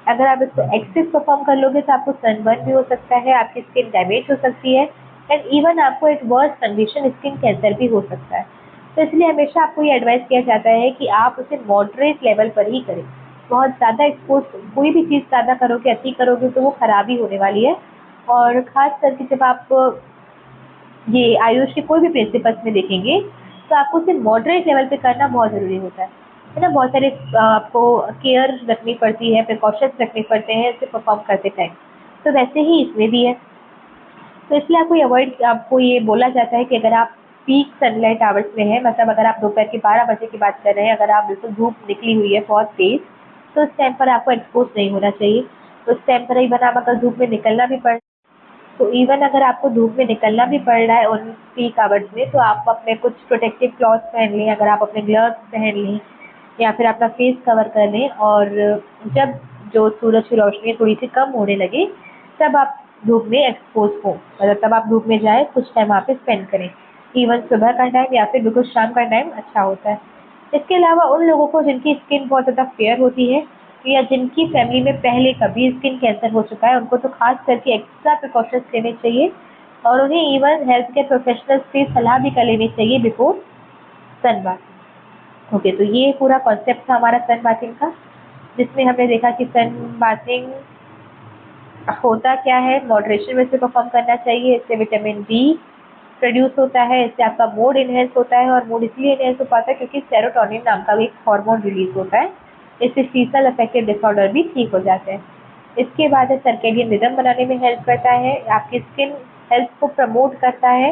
अगर आप इसको एक्सेस परफॉर्म कर लोगे तो आपको सनबर्न भी हो सकता है, आपकी स्किन डैमेज हो सकती है, एंड इवन आपको एक वर्स कंडीशन स्किन कैंसर भी हो सकता है। तो इसलिए हमेशा आपको ये एडवाइस किया जाता है कि आप उसे मॉडरेट लेवल पर ही करें। बहुत ज़्यादा एक्सपोज, कोई भी चीज़ ज़्यादा करोगे, अति करोगे तो वो खराब ही होने वाली है। और ख़ास करके जब आप ये आयुष के कोई भी प्रिंसिपल्स में देखेंगे तो आपको उसे मॉडरेट लेवल पे करना बहुत ज़रूरी होता है ना। बहुत सारे आपको केयर रखनी पड़ती है, प्रिकॉशंस रखने पड़ते हैं इसे परफॉर्म करते टाइम। तो वैसे ही इसमें भी है। तो इसलिए आपको ये बोला जाता है कि अगर आप पीक सनलाइट आवर्स में हैं, मतलब अगर आप दोपहर के 12 बजे की बात कर रहे हैं, अगर आप बिल्कुल धूप निकली हुई है बहुत तेज़, तो उस टाइम पर आपको एक्सपोज़ नहीं होना चाहिए। उस टाइम पर इवन आप अगर धूप में निकलना भी पड़ तो इवन अगर आपको धूप में निकलना भी पड़ रहा है उन पीक आवर्स में, तो आप अपने कुछ प्रोटेक्टिव क्लॉथ्स पहन लें, अगर आप अपने ग्लव्स पहन लें या फिर अपना फेस कवर कर लें। और जब जो सूरज की रोशनी थोड़ी सी कम होने लगे, तब आप धूप में एक्सपोज हो, मतलब तब आप धूप में जाए, कुछ टाइम वहाँ पे स्पेंड करें। इवन सुबह का टाइम या फिर बिल्कुल शाम का टाइम अच्छा होता है। इसके अलावा उन लोगों को जिनकी स्किन बहुत ज़्यादा फेयर होती है या जिनकी फैमिली में पहले कभी स्किन कैंसर हो चुका है, उनको तो खास करके एक्स्ट्रा प्रिकॉशंस लेने चाहिए और उन्हें इवन हेल्थ केयर प्रोफेशनल्स से सलाह भी कर लेनी चाहिए बिफोर सन बाथ। ओके, तो ये पूरा कॉन्सेप्ट था हमारा सन बाथिंग का, जिसमें हमने देखा कि सन बाथिंग होता क्या है, मॉडरेशन में से परफॉर्म करना चाहिए, इससे विटामिन डी प्रोड्यूस होता है, इससे आपका मूड इनहेंस होता है और मूड इसलिए इनहेंस हो पाता है क्योंकि सेरोटोनिन नाम का भी एक हार्मोन रिलीज होता है। इससे सीजनल अफेक्टिव डिसऑर्डर भी ठीक हो जाते हैं। इसके बाद है सर्केडियन रिदम बनाने में हेल्प करता है, आपकी स्किन हेल्थ को प्रमोट करता है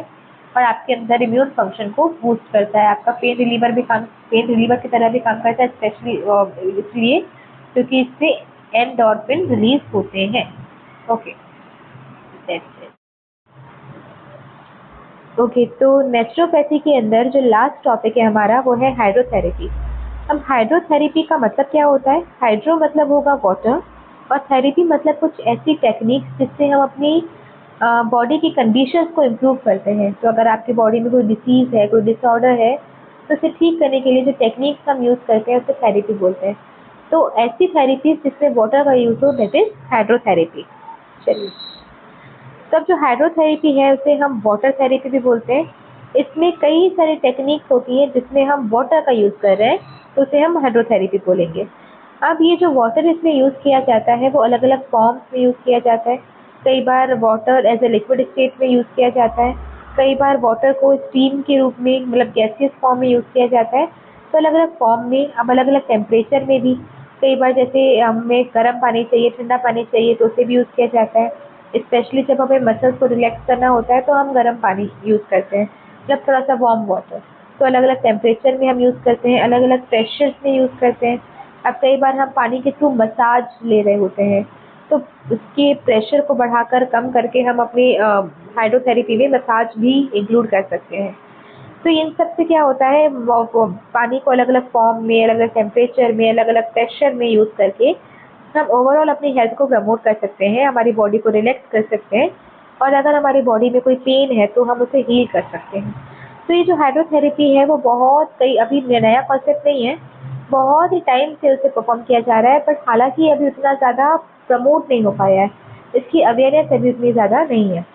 और आपके अंदर इम्यून फंक्शन को बूस्ट करता है। आपका पेन रिलीवर की तरह भी काम करता है, स्पेशली इसलिए क्योंकि इससे एंडोर्फिन रिलीज होते हैं। Okay, that's it. ओके, तो नेचुरोपैथी के अंदर जो लास्ट टॉपिक है हमारा वो है हाइड्रोथेरेपी। अब हाइड्रोथेरेपी का मतलब क्या होता है? हाइड्रो मतलब होगा वाटर और थेरेपी मतलब कुछ ऐसी टेक्निक्स जिससे हम अपनी बॉडी की कंडीशंस को इम्प्रूव करते हैं। तो अगर आपकी बॉडी में कोई डिसीज़ है, कोई डिसऑर्डर है, तो उसे ठीक करने के लिए जो टेक्निक्स हम यूज़ करते हैं उसे थेरेपी बोलते हैं। तो ऐसी थेरेपी जिसमें वाटर का यूज़ हो, दैट इज हाइड्रोथेरेपी। चलिए, तब जो हाइड्रोथेरेपी है उसे हम वाटर थेरेपी भी बोलते हैं। इसमें कई सारी टेक्निक्स होती हैं जिसमें हम वाटर का यूज़ कर रहे हैं, तो उसे हम हाइड्रोथेरेपी बोलेंगे। अब ये जो वाटर इसमें यूज़ किया जाता है वो अलग अलग फॉर्म्स में यूज़ किया जाता है। कई बार water as a liquid state में यूज़ किया जाता है, कई बार वाटर को स्टीम के रूप में, मतलब गैसियस फॉर्म में यूज़ किया जाता है। तो अलग अलग फॉर्म में, अब अलग अलग टेम्परेचर में भी। कई बार जैसे हमें गर्म पानी चाहिए, ठंडा पानी चाहिए, तो उसे भी यूज़ किया जाता है। स्पेशली जब हमें मसल्स को रिलैक्स करना होता है तो हम गर्म पानी यूज़ करते हैं, जब थोड़ा सा वार्म वाटर। तो अलग अलग टेम्परेचर में हम यूज़ करते हैं, अलग अलग प्रेशर्स में यूज़ करते हैं। अब कई बार हम पानी के थ्रू मसाज ले रहे होते हैं, तो उसके प्रेशर को बढ़ाकर कम करके हम अपनी हाइड्रोथेरेपी में मसाज भी इंक्लूड कर सकते हैं। तो इन सब से क्या होता है, वो पानी को अलग अलग फॉर्म में, अलग अलग टेम्परेचर में, अलग अलग प्रेशर में यूज़ करके हम ओवरऑल अपनी हेल्थ को प्रमोट कर सकते हैं, हमारी बॉडी को रिलैक्स कर सकते हैं और अगर हमारी बॉडी में कोई पेन है तो हम उसे हील कर सकते हैं। तो ये जो हाइड्रोथेरेपी है वो बहुत कई अभी नया कॉन्सेप्ट नहीं है, बहुत ही टाइम से उसे परफॉर्म किया जा रहा है, बट हालांकि अभी उतना ज़्यादा प्रमोट नहीं हो पाया है, इसकी अवेयरनेस अभी उतनी ज़्यादा नहीं है।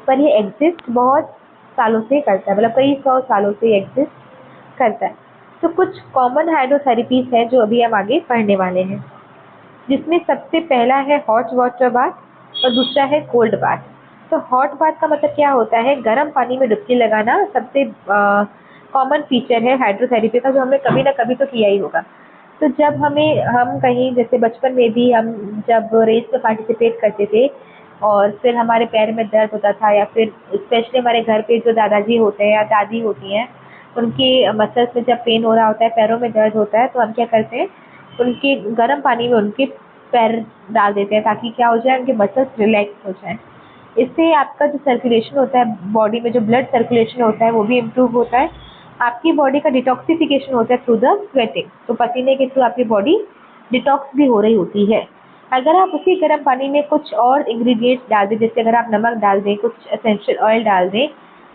पर ये एग्जिस्ट बहुत सालों से करता है, मतलब कई सौ सालों से एग्जिस्ट करता है। तो कुछ कॉमन हाइड्रोथेरेपीज हैं जो अभी हम आगे पढ़ने वाले हैं, जिसमें सबसे पहला है हॉट वाटर बाथ और दूसरा है कोल्ड बाथ। तो हॉट बाथ का मतलब क्या होता है, गर्म पानी में डुबकी लगाना सबसे कॉमन फीचर है हाइड्रोथेरेपी का, जो हमने कभी ना कभी तो किया ही होगा। तो जब हम कहीं जैसे बचपन में भी हम जब रेस में पार्टिसिपेट करते थे और फिर हमारे पैर में दर्द होता था, या फिर स्पेशली हमारे घर पे जो दादाजी होते हैं या दादी होती हैं, उनके मसल्स में जब पेन हो रहा होता है, पैरों में दर्द होता है, तो हम क्या करते हैं, उनके गर्म पानी में उनके पैर डाल देते हैं ताकि क्या हो जाए, उनके मसल्स रिलैक्स हो जाएँ। इससे आपका जो सर्कुलेशन होता है बॉडी में, जो ब्लड सर्कुलेशन होता है वो भी इम्प्रूव होता है। आपकी बॉडी का डिटॉक्सिफिकेशन होता है थ्रू द स्वेटिंग, तो पसीने के थ्रू आपकी बॉडी डिटॉक्स भी हो रही होती है। अगर आप उसी गर्म पानी में कुछ और इंग्रेडिएंट्स डाल दें, जैसे अगर आप नमक डाल दें, कुछ एसेंशियल ऑयल डाल दें,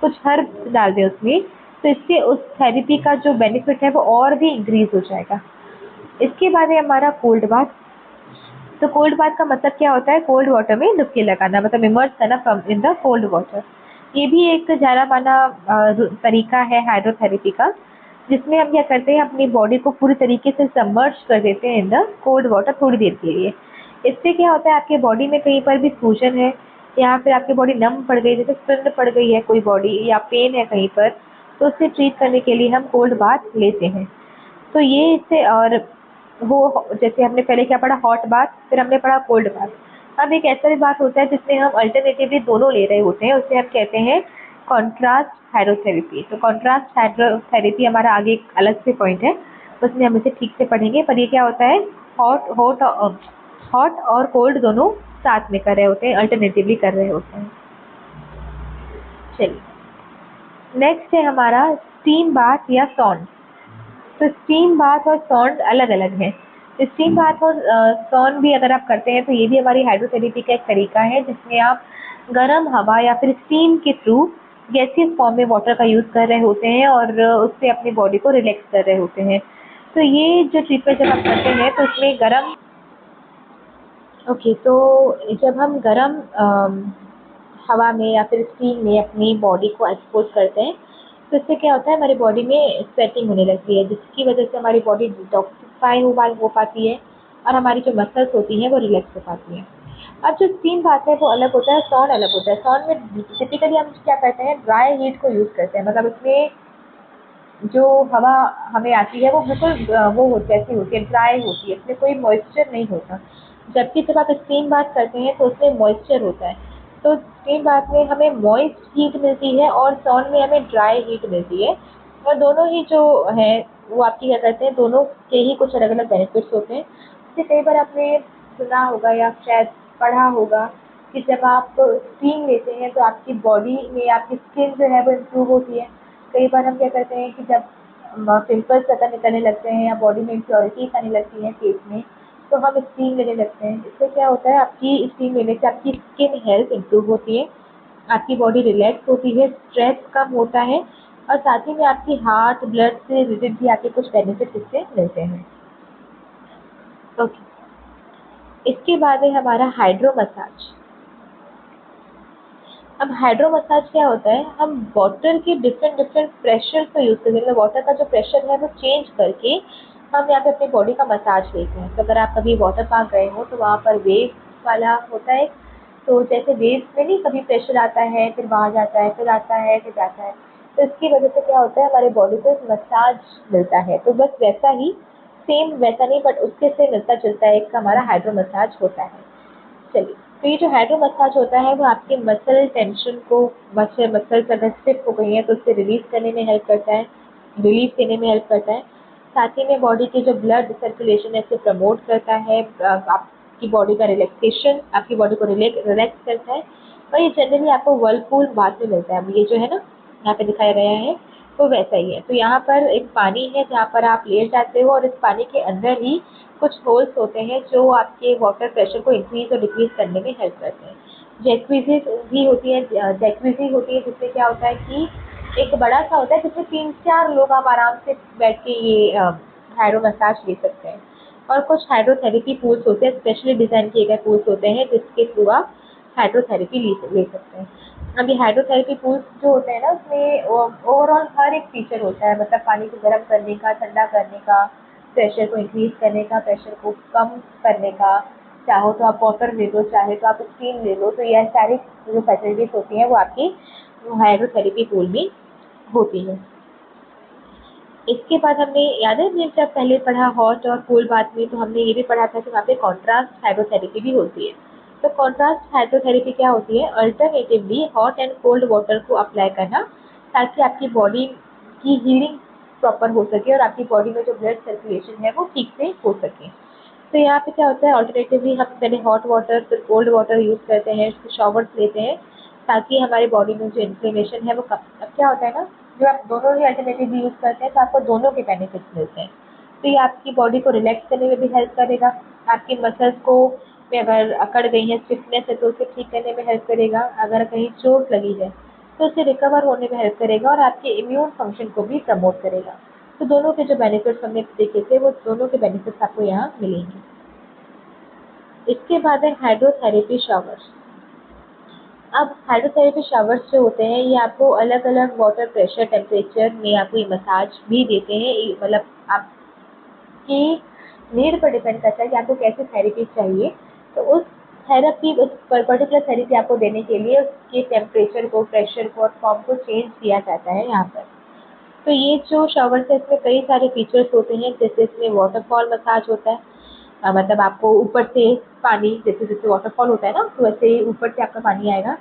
कुछ हर्ब्स डाल दें उसमें, तो इससे उस थेरेपी का जो बेनिफिट है वो और भी इंक्रीज हो जाएगा। इसके बाद है हमारा कोल्ड बाथ। तो कोल्ड बाथ का मतलब क्या होता है, कोल्ड वाटर में डुबकी लगाना, मतलब इमर्स करना from in the cold water. ये भी एक जाना माना तरीका है हाइड्रोथेरेपी का, जिसमें हम क्या करते हैं, अपनी बॉडी को पूरी तरीके से सबमर्ज कर देते हैं इन द कोल्ड वाटर थोड़ी देर के लिए। इससे क्या होता है, आपके बॉडी में कहीं पर भी सूजन है या फिर आपकी बॉडी नम पड़ गई, जैसे सुन्न पड़ गई है कोई बॉडी या पेन है कहीं पर, तो उसे ट्रीट करने के लिए हम कोल्ड बाथ लेते हैं। तो ये इससे और वो जैसे हमने पहले क्या पढ़ा, हॉट बाथ, फिर हमने पढ़ा कोल्ड बाथ। अब एक ऐसा भी बात होता है जिसमें हम अल्टरनेटिवली दोनों ले रहे होते हैं, उसे हम कहते हैं कॉन्ट्रास्ट हाइड्रोथेरेपी। तो कॉन्ट्रास्ट हाइड्रोथेरेपी हमारा आगे एक अलग से पॉइंट है, उसमें हम इसे ठीक से पढ़ेंगे। पर ये क्या होता है, हॉट हॉट हॉट और कोल्ड दोनों साथ में कर रहे होते हैं, अल्टरनेटिवली कर रहे होते हैं। चलिए, नेक्स्ट है हमारा स्टीम बाथ या सॉन। तो स्टीम बाथ और सॉन अलग अलग है। स्टीम बाथ और सॉन भी अगर आप करते हैं तो ये भी हमारी हाइड्रोथेरेपी का एक तरीका है, जिसमें आप गर्म हवा या फिर स्टीम के थ्रू गैसियस फॉर्म में वाटर का यूज़ कर रहे होते हैं और उससे अपनी बॉडी को रिलैक्स कर रहे होते हैं। तो ये जो ट्रीटमेंट जब आप करते हैं तो उसमें गर्म ओके, तो जब हम गर्म हवा में या फिर स्टीम में अपनी बॉडी को एक्सपोज करते हैं, तो इससे क्या होता है, हमारी बॉडी में स्वेटिंग होने लगती है, जिसकी वजह से हमारी बॉडी डिटॉक्सिफाई हो पाती है और हमारी जो मसल्स होती हैं वो रिलैक्स हो पाती हैं। अब जो स्टीम बात है वो अलग होता है, सॉन अलग होता है। सॉन में टिपिकली हम क्या करते हैं, ड्राई हीट को यूज़ करते हैं, मतलब इसमें जो हवा हमें आती है वो बिल्कुल वो जैसी होती है, ड्राई होती है, इसमें कोई मॉइस्चर नहीं होता। जबकि जब आप स्टीम बाथ करते हैं तो उसमें मॉइस्चर होता है। तो स्टीम बाथ में हमें मॉइस्ट हीट मिलती है और सॉन में हमें ड्राई हीट मिलती है, और दोनों ही जो है वो आपकी क्या करते हैं, दोनों के ही कुछ अलग अलग बेनिफिट्स होते हैं। जैसे कई बार आपने सुना होगा या शायद पढ़ा होगा कि जब आप स्टीम लेते हैं तो आपकी बॉडी में आपकी स्किन जो है वो इम्प्रूव होती है। कई बार हम क्या करते हैं कि जब पिंपल्स ज़्यादा निकलने लगते हैं या बॉडी में इम्प्योरिटीज आने लगती हैं फेस में, तो हम स्टीम लेने लगते हैं। इससे क्या होता है, आपकी स्टीम लेने से आपकी स्किन हेल्थ इम्प्रूव होती है, आपकी बॉडी रिलैक्स होती है, स्ट्रेस कम होता है, और साथ ही में आपकी हार्ट ब्लड से रिलेटेड भी आपके कुछ बेनिफिट इससे मिलते हैं। ओके, इसके बाद है हमारा हाइड्रो मसाज। अब हाइड्रो मसाज क्या होता है, हम वाटर के डिफरेंट डिफरेंट प्रेशर को यूज़ करके, मतलब वाटर का जो प्रेशर है वो चेंज करके हम यहाँ पे अपनी बॉडी का मसाज लेते हैं। तो अगर आप कभी वाटर पार्क गए हो तो वहाँ पर वेव्स वाला होता है, तो जैसे वेव्स में नहीं कभी प्रेशर आता है फिर वहाँ जाता है फिर आता है फिर जाता है, तो इसकी वजह से क्या होता है, हमारी बॉडी को एक मसाज मिलता है। तो बस वैसा ही, सेम वैसा नहीं बट उसके से मिलता जुलता एक हमारा हाइड्रो मसाज होता है। चलिए, तो ये जो हाइड्रो मसाज होता है वो आपके मसल टेंशन को, मसल्स अगर स्टिफ हो गई हैं तो उससे रिलीज करने में हेल्प करता है, रिलीफ देने में हेल्प करता है। साथ ही में बॉडी की जो ब्लड सर्कुलेशन है इसे प्रमोट करता है, आपकी बॉडी का रिलैक्सेशन, आपकी बॉडी को रिलैक्स करता है। और ये जनरली आपको वर्लपूल बाथ में मिलता है। अब ये जो है ना यहाँ पे दिखाया गया है वो वैसा ही है। तो यहाँ पर एक पानी है जहाँ पर आप लेट जाते हो और इस पानी के अंदर ही कुछ होल्स होते हैं जो आपके वाटर प्रेशर को इंक्रीज और डिक्रीज करने में हेल्प करते हैं। जैक्विजी भी होती है, जैक्विजी होती है जिससे क्या होता है कि एक बड़ा सा होता है जिसमें 3-4 लोग आप आराम से बैठ के ये हाइड्रो मसाज ले सकते हैं। और कुछ हाइड्रोथेरेपी पूल्स होते हैं, स्पेशली डिज़ाइन किए गए पूल्स होते हैं जिसके थ्रू आप हाइड्रोथेरेपी ले सकते हैं। अब ये हाइड्रोथेरेपी पूल्स जो होते हैं ना उसमें ओवरऑल हर एक फीचर होता है, मतलब पानी को गर्म करने का, ठंडा करने का, प्रेशर को इंक्रीज करने का, प्रेशर को कम करने का, चाहो तो आप वाटर ले लो, चाहे तो आप स्टीम ले लो। तो यह सारी जो फैसिलिटीज होती हैं वो आपकी हाइड्रोथेरेपी पूल में होती है। इसके बाद हमने याद है, हमने जब पहले पढ़ा हॉट और कोल्ड बाथ में, तो हमने ये भी पढ़ा था कि वहाँ पे कॉन्ट्रास्ट हाइड्रोथेरेपी भी होती है। तो कॉन्ट्रास्ट हाइड्रोथेरेपी क्या होती है, alternatively hot and cold water को अप्लाई करना ताकि आपकी बॉडी की हीलिंग प्रॉपर हो सके और आपकी बॉडी में जो ब्लड सर्कुलेशन है वो ठीक से हो सके। तो यहाँ पे क्या होता है, ऑल्टरनेटिवली हम पहले हॉट वाटर फिर कोल्ड वाटर यूज़ करते हैं, फिर शॉवर्स लेते हैं ताकि हमारी बॉडी में जो इन्फ्लेमेशन है वो कम। अब क्या होता है ना, जो आप दोनों ही अल्टरनेटिव यूज़ करते हैं तो आपको दोनों के बेनिफिट्स मिलते हैं। तो ये आपकी बॉडी को रिलैक्स करने में भी हेल्प करेगा, आपकी मसल्स को में अगर अकड़ गई है, स्टिफनेस है तो उसे ठीक करने में हेल्प करेगा, अगर कहीं चोट लगी है तो उसे रिकवर होने में हेल्प करेगा और आपके इम्यून फंक्शन को भी प्रमोट करेगा। तो दोनों के जो बेनिफिट्स हमने देखे थे वो दोनों के बेनिफिट्स आपको यहाँ मिलेंगे। इसके बाद है हाइड्रोथेरेपी शावर्स। अब हाइड्रोथेरेपी शावर्स जो होते हैं ये आपको अलग अलग वाटर प्रेशर टेम्परेचर में आपको ये मसाज भी देते हैं। मतलब आपकी नीड पर डिपेंड करता है कि आपको कैसे थेरेपी चाहिए। तो उस थेरेपी, उस पर्टिकुलर थेरेपी आपको देने के लिए उसके टेम्परेचर को, प्रेशर को और फॉर्म को चेंज किया जाता है यहाँ पर। तो ये जो शॉवर्स है इसमें कई सारे फीचर्स होते हैं, जैसे इसमें वाटरफॉल मसाज होता है। मतलब आपको ऊपर से पानी, जैसे जैसे वाटरफॉल होता है ना, तो वैसे ही ऊपर से आपका पानी आएगा।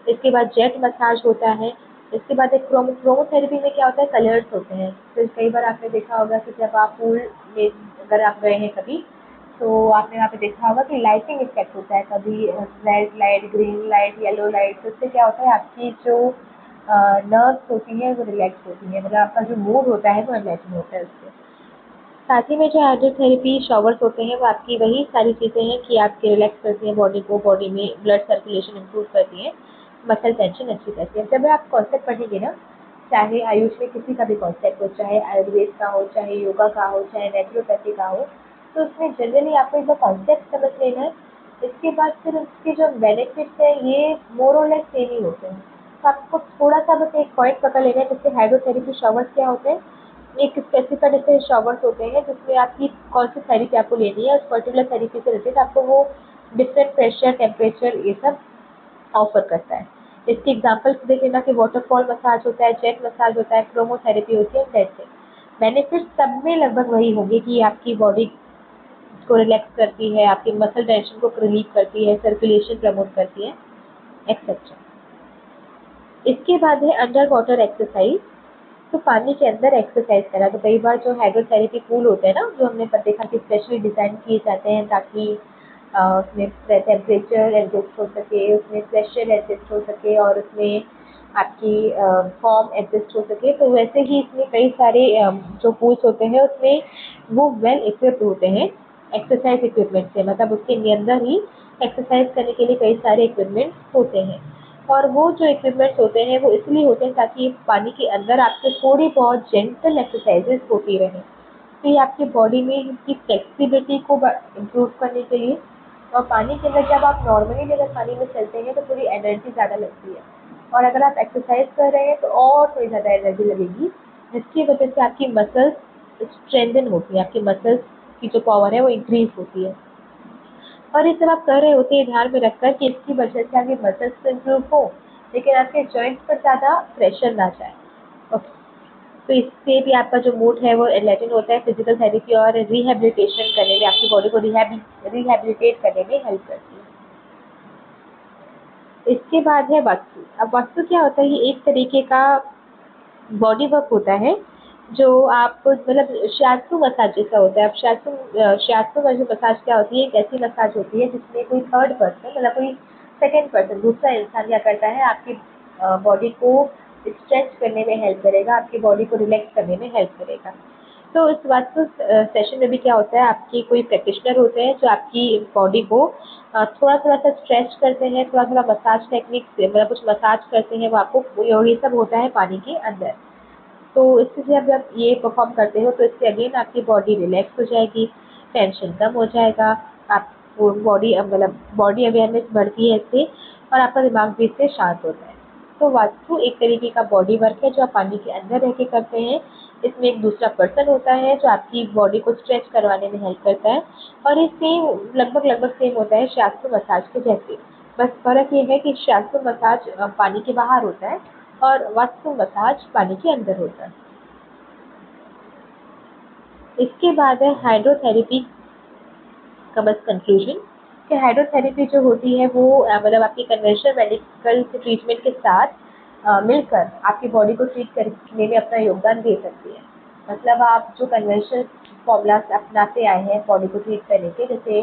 इसके बाद जेट मसाज होता है। इसके बाद एक क्रोमोथेरेपी में क्या होता है, कलर्स होते हैं। तो कई बार आपने देखा होगा कि जब आप पूल में अगर आप गए हैं कभी, तो आपने वहाँ पे देखा होगा कि लाइटिंग इफेक्ट होता है, कभी red light, green light, yellow light. तो इससे क्या होता है, आपकी जो नर्व्स होती है वो रिलैक्स होती है, मतलब आपका जो मूड होता है वो रिलैक्स होता है उससे। साथ ही में जो हाइड्रोथेरेपी शॉवर्स होते हैं वो आपकी वही सारी चीज़ें हैं कि आपके रिलैक्स करती हैं बॉडी को, बॉडी में ब्लड सर्कुलेशन इंप्रूव करती हैं, मसल टेंशन अच्छी करती है। जब आप कॉन्सेप्ट पढ़ेंगे ना, चाहे आयुष में किसी का भी कॉन्सेप्ट हो, चाहे आयुर्वेद का हो, चाहे योगा का हो, चाहे नेचुरोपैथी का हो, तो उसमें जनरली आपको एक बार कॉन्सेप्ट समझ लेना है। इसके बाद फिर उसके जो बेनिफिट्स हैं ये मोर और लेस सेम ही होते हैं। तो आपको थोड़ा सा बस एक पॉइंट पकड़ लेना है, जैसे हाइड्रोथेरेपी शॉवर्स क्या होते हैं। एक स्पेसिफिक ऐसे शॉवर्स होते हैं जिसमें आपकी कौन सी थेरेपी आपको लेनी है, उस पर्टिकुलर थेरेपी से रिलेटेड आपको वो डिफरेंट प्रेशर, टेम्परेचर ये सब ऑफर करता है। इसके एग्जांपल्स देख लेना कि वाटरफॉल मसाज होता है, जेट मसाज होता है, क्रोमोथेरेपी होती है, दैट्स इट। बेनिफिट्स सब में लगभग वही होंगे कि आपकी बॉडी को रिलैक्स करती है, आपकी मसल टेंशन को रिलीव करती है, सर्कुलेशन प्रमोट करती है, एक्सेट्रा। इसके बाद है अंडर वाटर एक्सरसाइज। तो पानी के अंदर एक्सरसाइज करा, तो कई बार जो हाइड्रोथेरेपी पूल होते हैं ना, जो हमने देखा कि स्पेशली डिज़ाइन किए जाते हैं ताकि उसमें टेम्परेचर एडजस्ट हो सके, उसमें प्रेशर एडजस्ट हो सके और उसमें आपकी फॉर्म एडजस्ट हो सके। तो वैसे ही इसमें कई सारे जो पूल्स होते हैं उसमें वो वेल इक्विप्ड होते हैं एक्सरसाइज इक्विपमेंट से, मतलब उसके अंदर ही एक्सरसाइज करने के लिए कई सारे इक्विपमेंट्स होते हैं। और वो जो इक्विपमेंट्स होते हैं वो इसलिए होते हैं ताकि पानी के अंदर आपसे थोड़ी बहुत जेंटल एक्सरसाइजेस होती रहें। तो ये आपकी बॉडी में इसकी फ्लेक्सिबिलिटी को इम्प्रूव करने के लिए। और पानी के अंदर जब आप नॉर्मली अगर पानी में चलते हैं तो थोड़ी एनर्जी ज़्यादा लगती है, और अगर आप एक्सरसाइज कर रहे हैं तो और थोड़ी ज़्यादा एनर्जी लगेगी, जिसकी वजह से आपकी मसल्स स्ट्रेंथन होती है, आपकी मसल्स की जो पावर है वो इंक्रीज होती है। और ये सब आप कर रहे होते हैं ध्यान में रखकर कि इसकी वजह से आपके मसल्स तो इम्प्रूव हो, लेकिन आपके जॉइंट्स पर ज़्यादा प्रेशर ना जाए। ओके। तो इससे भी आपका जो मूड है वो एनलाइटन होता है, फिजिकल थेरेपी और रिहैबिलिटेशन करने में, आपकी बॉडी को रिहैबिलिटेट करने में हेल्प करती है। इसके बाद है वास्तु। अब वास्तु क्या होता है, ये एक तरीके का बॉडी वर्क होता है जो आप मतलब शियात्सु मसाज जैसा होता है। अब शियात्सु मसाज क्या होती है, एक ऐसी मसाज होती है जिसमें कोई थर्ड पर्सन, मतलब कोई सेकेंड पर्सन, दूसरा इंसान क्या करता है, आपकी बॉडी को स्ट्रेच करने में हेल्प करेगा, आपकी बॉडी को रिलैक्स करने में हेल्प करेगा। तो इस वास्तु सेशन में भी क्या होता है, आपकी कोई प्रैक्टिशनर होते हैं जो आपकी बॉडी को थोड़ा थोड़ा सा स्ट्रेच करते हैं, थोड़ा थोड़ा मसाज टेक्निक से, मतलब कुछ मसाज करते हैं वो आपको, और ये सब होता है पानी के अंदर। तो इससे जब आप ये परफॉर्म करते हो तो इससे अगेन आपकी बॉडी रिलैक्स हो जाएगी, टेंशन कम हो जाएगा, आपको बॉडी मतलब बॉडी अवेयरनेस बढ़ती है इससे, और आपका दिमाग भी इससे शांत होता है। तो वास्तु एक तरीके का बॉडी वर्क है जो आप पानी के अंदर रह के करते हैं। इसमें एक दूसरा पर्सन होता है जो आपकी बॉडी को स्ट्रेच करवाने में हेल्प करता है, और ये सेम लगभग लगभग सेम होता है शास्त्र मसाज के जैसे। बस फ़र्क ये है कि शास्त्र मसाज पानी के बाहर होता है और वास्तु मसाज पानी के अंदर होता है। इसके बाद है हाइड्रोथेरेपी का बस कंक्लूजन, कि हाइड्रोथेरेपी जो होती है वो मतलब आपकी कन्वेंशनल मेडिकल ट्रीटमेंट के साथ मिलकर आपकी बॉडी को ट्रीट करने में अपना योगदान दे सकती है। मतलब आप जो कन्वेंशनल फॉर्मूलाज अपनाते आए हैं बॉडी को ट्रीट करने के, जैसे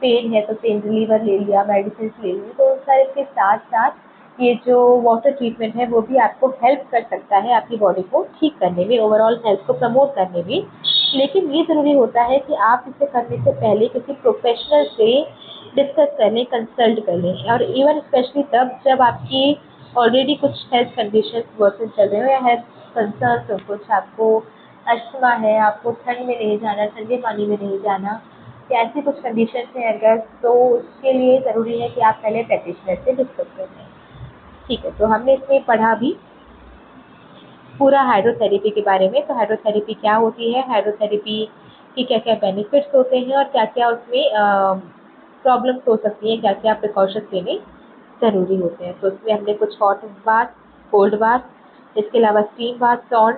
पेन है तो पेन रिलीवर ले लिया, मेडिसिन ले ली, तो उन सारे के साथ साथ ये जो वाटर ट्रीटमेंट है वो भी आपको हेल्प कर सकता है आपकी बॉडी को ठीक करने में, ओवरऑल हेल्थ को प्रमोट करने में। लेकिन ये ज़रूरी होता है कि आप इसे करने से पहले किसी प्रोफेशनल से डिस्कस कर लें, कंसल्ट कर लें, और इवन स्पेशली तब जब आपकी ऑलरेडी कुछ हेल्थ कंडीशंस वर्सन चल रहे हो या हेल्थ कंसर्न्स हो, कुछ आपको अस्थमा है, आपको ठंड में नहीं जाना, ठंडे पानी में नहीं जाना, या ऐसी कुछ कंडीशन है अगर, तो उसके लिए ज़रूरी है कि आप पहले प्रैक्टिशनर से डिस्कस कर लें। ठीक है, तो हमने इसमें पढ़ा भी पूरा हाइड्रोथेरेपी के बारे में। तो हाइड्रोथेरेपी क्या होती है, हाइड्रोथेरेपी के क्या क्या बेनिफिट्स होते हैं और क्या क्या उसमें प्रॉब्लम्स हो सकती है, क्या क्या प्रिकॉशंस लेने ज़रूरी होते हैं। तो उसमें हमने कुछ हॉट बाथ, कोल्ड बाथ, इसके अलावा स्टीम बाथ सॉन,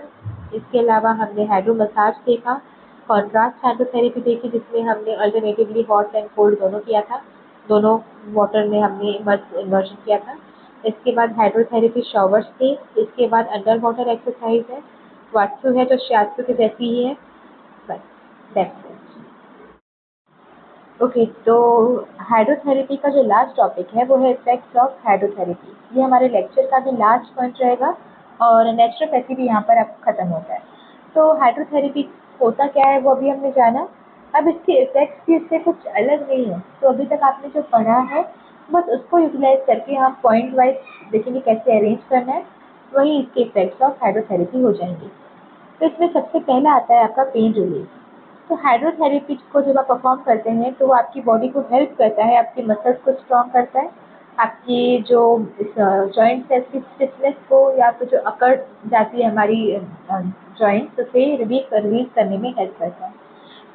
इसके अलावा हमने हाइड्रो मसाज देखा, कॉन्ट्रास्ट हाइड्रोथेरेपी देखी जिसमें हमने अल्टरनेटिवली हॉट एंड कोल्ड दोनों किया था, दोनों वाटर में हमने इमर्शन किया था। इसके बाद हाइड्रोथेरेपी शॉवर्स थे, इसके बाद अंडर वाटर एक्सरसाइज है, वात्सु है जो शियात्सु के जैसी ही है, बस दैट्स इट। ओके, तो हाइड्रोथेरेपी का जो लास्ट टॉपिक है वो है इफेक्ट्स ऑफ हाइड्रोथेरेपी। ये हमारे लेक्चर का भी लास्ट पॉइंट रहेगा और नेचुरोपैथी भी यहाँ पर अब खत्म होता है। तो हाइड्रोथेरेपी होता क्या है वो अभी हमने जाना। अब इसके इफेक्ट्स भी इससे कुछ अलग नहीं है, तो अभी तक आपने जो पढ़ा है बस उसको यूटिलाइज करके हम पॉइंट वाइज देखेंगे कैसे अरेंज करना है, वही इसके इफेक्ट्स ऑफ हाइड्रोथेरेपी हो जाएंगे। तो इसमें सबसे पहला आता है आपका पेन रिलीफ। तो हाइड्रोथेरेपी को जब आप परफॉर्म करते हैं तो वो आपकी बॉडी को हेल्प करता है, आपकी मसल्स को स्ट्रॉन्ग करता है, आपकी जो जॉइंट सेल्स की स्टिफनेस को या फिर जो अकड़ जाती है हमारी जॉइंट्स उसे रिलीज करने में हेल्प करता है।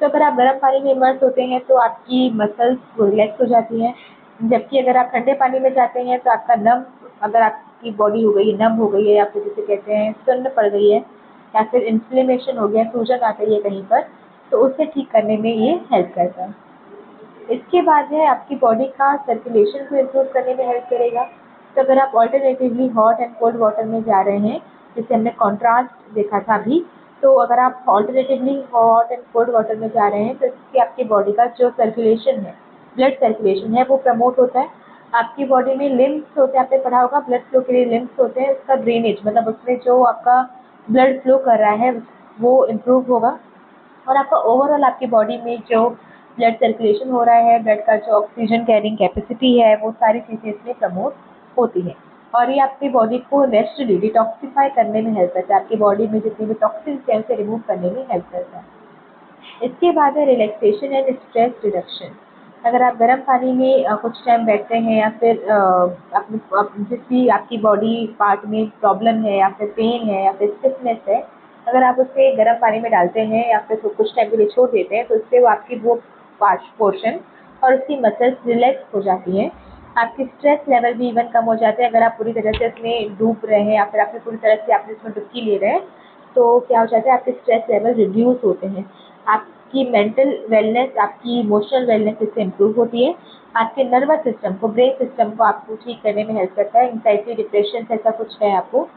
तो अगर आप गर्म पानी में इमर्स होते हैं तो आपकी मसल्स रिलैक्स हो जाती हैं, जबकि अगर आप ठंडे पानी में जाते हैं तो आपका नम, अगर आपकी बॉडी हो गई है नम हो गई है या फिर जिसे कहते हैं सुन्न पड़ गई है या फिर इन्फ्लेमेशन हो गया, सूजन आ गई है कहीं पर, तो उसे ठीक करने में ये हेल्प करता है। इसके बाद है आपकी बॉडी का सर्कुलेशन को इम्प्रूव करने में हेल्प करेगा। तो अगर आप alternatively hot and cold water में जा रहे हैं, जैसे हमने कॉन्ट्रास्ट देखा था अभी, तो अगर आप alternatively hot and cold water में जा रहे हैं तो इससे आपकी बॉडी का जो सर्कुलेशन है, ब्लड सर्कुलेशन है वो प्रमोट होता है। आपकी बॉडी में लिम्फ्स होते हैं, आपने पढ़ा होगा ब्लड फ्लो के लिए लिम्फ्स होते हैं, उसका ड्रेनेज मतलब उसमें जो आपका ब्लड फ्लो कर रहा है वो इम्प्रूव होगा और आपका ओवरऑल आपकी बॉडी में जो ब्लड सर्कुलेशन हो रहा है, ब्लड का जो ऑक्सीजन कैरिंग कैपेसिटी है, वो सारी चीज़ें इसमें प्रमोट होती है और ये आपकी बॉडी को नेचुरली डिटॉक्सिफाई करने में हेल्प करता है, आपकी बॉडी में जितनी भी टॉक्सिन्स हैं उसे रिमूव करने में हेल्प करता है। इसके बाद है रिलैक्सेशन एंड स्ट्रेस रिडक्शन। अगर आप गर्म पानी में कुछ टाइम बैठते हैं या फिर जिस भी आपकी बॉडी पार्ट में प्रॉब्लम है या फिर पेन है या फिर स्टिफनेस है, अगर आप उसे गर्म पानी में डालते हैं या फिर कुछ टाइम के लिए छोड़ देते हैं तो उससे वो आपकी वो पोर्शन और उसकी मसल्स रिलैक्स हो जाती हैं। आपकी स्ट्रेस लेवल भी इवन कम हो जाते हैं। अगर आप पूरी तरह से इसमें डूब रहे हैं या फिर आपने पूरी तरह से आपने इसमें डुबकी ले रहे हैं तो क्या हो जाता है, आपके स्ट्रेस लेवल रिड्यूस होते हैं, आपकी मेंटल वेलनेस, आपकी इमोशनल वेलनेस इससे इम्प्रूव होती है, आपके नर्वस सिस्टम को, ब्रेन सिस्टम को आपको ठीक करने में हेल्प करता है। एंग्जाइटी, डिप्रेशन ऐसा कुछ है आपको